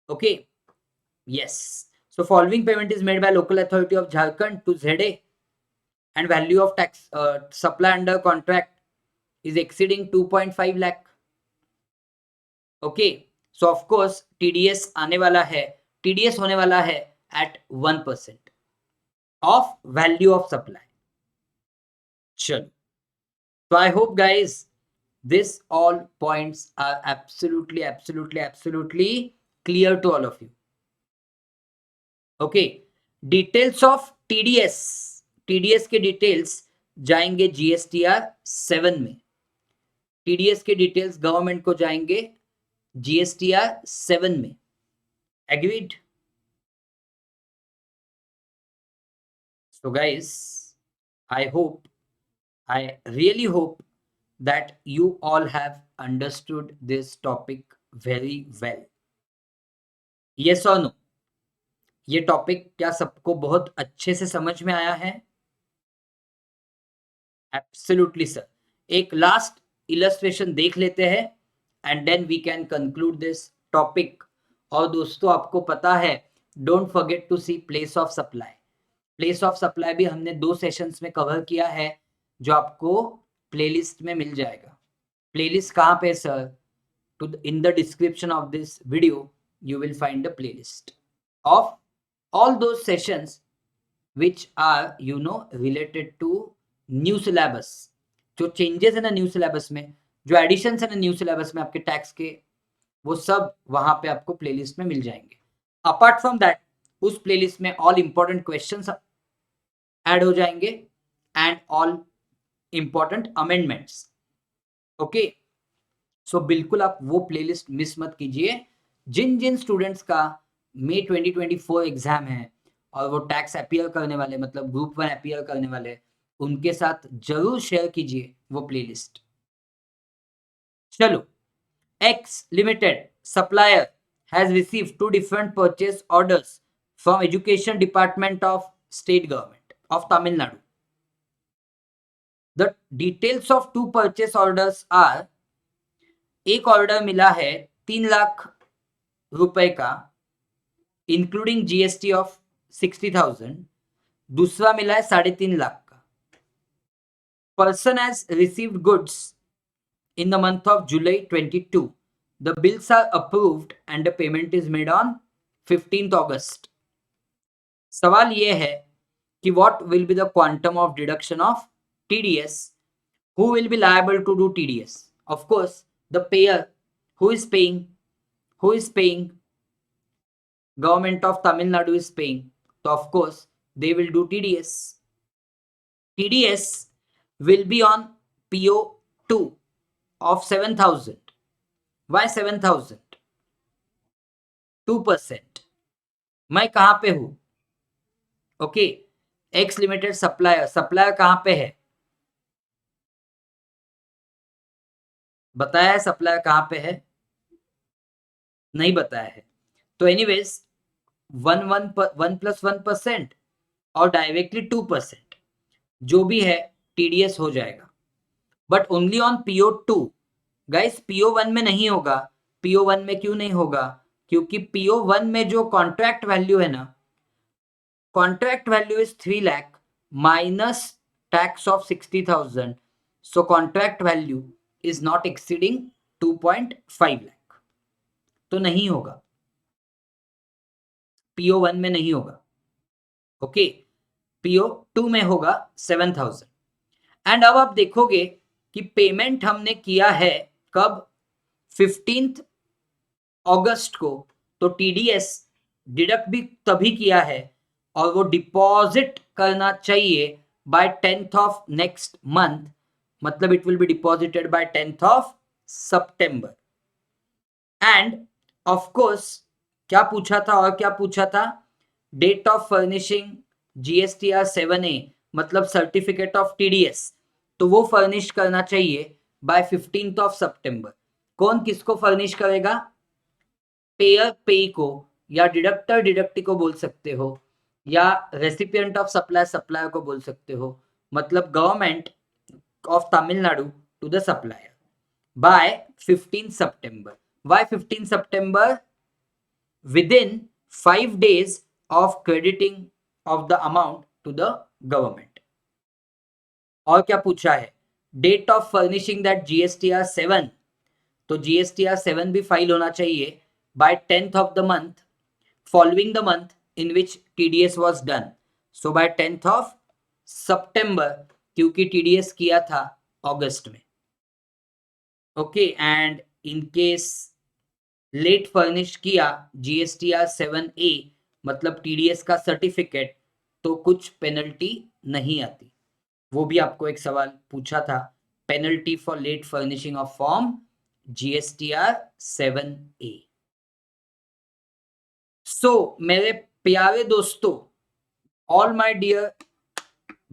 Okay, yes. So following payment is made by local authority of Jharkhand to ZA and value of tax supply under contract is exceeding 2.5 lakh. Okay, so of course TDS आने वाला है. TDS होने वाला है at 1% of value of supply. चलो, so I hope guys this all points are absolutely clear to all of you. Okay, details of TDS के डिटेल्स जाएंगे GSTR 7 में. TDS के डिटेल्स गवर्नमेंट को जाएंगे GSTR 7 में. Agreed? So guys, I really hope that you all have understood this topic very well. Yes or no? ये टॉपिक क्या सबको बहुत अच्छे से समझ में आया है? Absolutely sir. एक लास्ट इलस्ट्रेशन देख लेते हैं and then we can conclude this topic. और दोस्तों आपको पता है, don't forget to see place of supply. Place of supply भी हमने 2 सेशंस में कवर किया है, जो आपको प्लेलिस्ट में मिल जाएगा. प्लेलिस्ट कहाँ पे sir? To in the description of this video you will find the playlist of all those sessions which are related to new syllabus. जो चेंजेस है ना न्यू सिलेबस में, जो एडिशंस है ना न्यू सिलेबस में आपके टैक्स के, वो सब वहां पे आपको प्लेलिस्ट में मिल जाएंगे. अपार्ट फ्रॉम दैट, उस प्लेलिस्ट में ऑल इंपॉर्टेंट क्वेश्चंस ऐड हो जाएंगे and all important amendments. Okay, so बिल्कुल आप वो प्लेलिस्ट मिस मत कीजिए. जिन जिन स्टूडेंट्स का मई 2024 एग्जाम है और वो टैक्स अपीयर करने वाले, मतलब ग्रुप 1 अपीयर करने वाले, उनके साथ जरूर शेयर कीजिए वो प्लेलिस्ट. चलो, X limited supplier has received 2 different purchase orders from education department of state government of Tamil Nadu. The details of 2 purchase orders are, एक ऑर्डर मिला है 3 लाख रुपए का इंक्लूडिंग जीएसटी ऑफ 60,000, दूसरा मिला है 3.5 लाख का. Person has received goods in the month of July 22. The bills are approved and the payment is made on 15th August. सवाल ये है कि what will be the quantum of deduction of TDS? Who will be liable to do TDS? Of course, the payer. Who is paying? Who is paying? Government of Tamil Nadu is paying. So of course, they will do TDS. TDS will be on PO2 of 7,000. Why 7,000? 2%. मैं कहां पे हूं? Okay, x limited supplier. Supplier कहां पे है? बताया है सप्लायर कहां पे है? नहीं बताया है. तो एनीवेज 1+1% और डायरेक्टली 2%, जो भी है टीडीएस हो जाएगा. But only on PO2 guys. PO1 में नहीं होगा. PO1 में क्यों नहीं होगा? क्योंकि PO1 में जो कॉन्ट्रैक्ट वैल्यू है ना, contract value is 3 lakh minus tax of 60,000. So contract value is not exceeding 2.5 lakh. तो नहीं होगा, PO1 में नहीं होगा. ओके, PO2 में होगा 7,000. एंड अब आप देखोगे कि पेमेंट हमने किया है कब? 15th अगस्त को. तो टीडीएस डिडक्ट भी तभी किया है और वो डिपॉजिट करना चाहिए by 10th of next month. मतलब it will be deposited by 10th of September. And of course क्या पूछा था और क्या पूछा था? Date of furnishing GSTR 7A, मतलब सर्टिफिकेट ऑफ TDS. तो वो फर्निश करना चाहिए बाय 15th ऑफ सितंबर. कौन किसको फर्निश करेगा? पेयर पे को, या डिडक्टर डिडक्टी को बोल सकते हो, या रेसिपिएंट ऑफ सप्लाई सप्लायर को बोल सकते हो. मतलब government of Tamil Nadu to the supplier by 15 सितंबर. Why 15 September? Within 5 days of crediting of the amount to the government. और क्या पूछा है? Date of furnishing that GSTR 7. तो GSTR 7 भी फाइल होना चाहिए by 10th of the month following the month in which TDS was done. So by 10th of September, क्योंकि TDS किया था अगस्त में. Okay, and in case late furnish किया GSTR 7A, मतलब TDS का सर्टिफिकेट, तो कुछ पेनल्टी नहीं आती. वो भी आपको एक सवाल पूछा था, penalty for late furnishing of form GSTR 7A. सो मेरे प्यारे दोस्तों, all my dear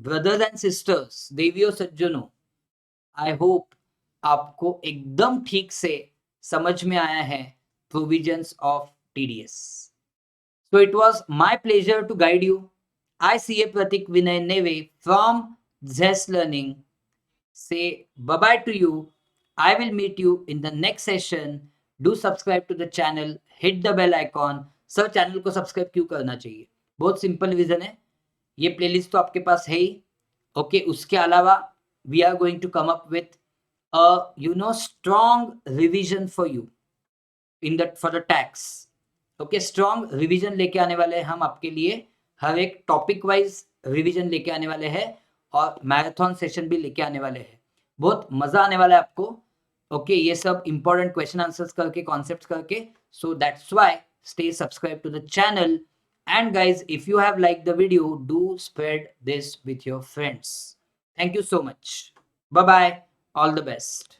brothers and sisters, देवियों सज्जनों, आई होप आपको एकदम ठीक से समझ में आया है provisions of TDS. So it was my pleasure to guide you. I see a Pratik Vinay Neve from Zest Learning. Say bye bye to you. I will meet you in the next session. Do subscribe to the channel. Hit the bell icon. Sir channel को सब्सक्राइब क्यों करना चाहिए? बहुत सिंपल रीजन है. ये प्लेलिस्ट तो आपके पास है ही. ओके, उसके अलावा we are going to come up with strong revision for you for the tax. Okay, strong revision लेके आने वाले हैं हम आपके लिए. हर एक टॉपिक वाइज रिवीजन लेके आने वाले हैं और मैराथन सेशन भी लेके आने वाले हैं. बहुत मजा आने वाला है आपको. ओके, ये सब इंपॉर्टेंट क्वेश्चन आंसर्स करके, कॉन्सेप्ट्स करके. So that's why stay subscribed to the channel. And guys, if you have liked the video, do spread this with your friends. Thank you so much. Bye bye. All the best.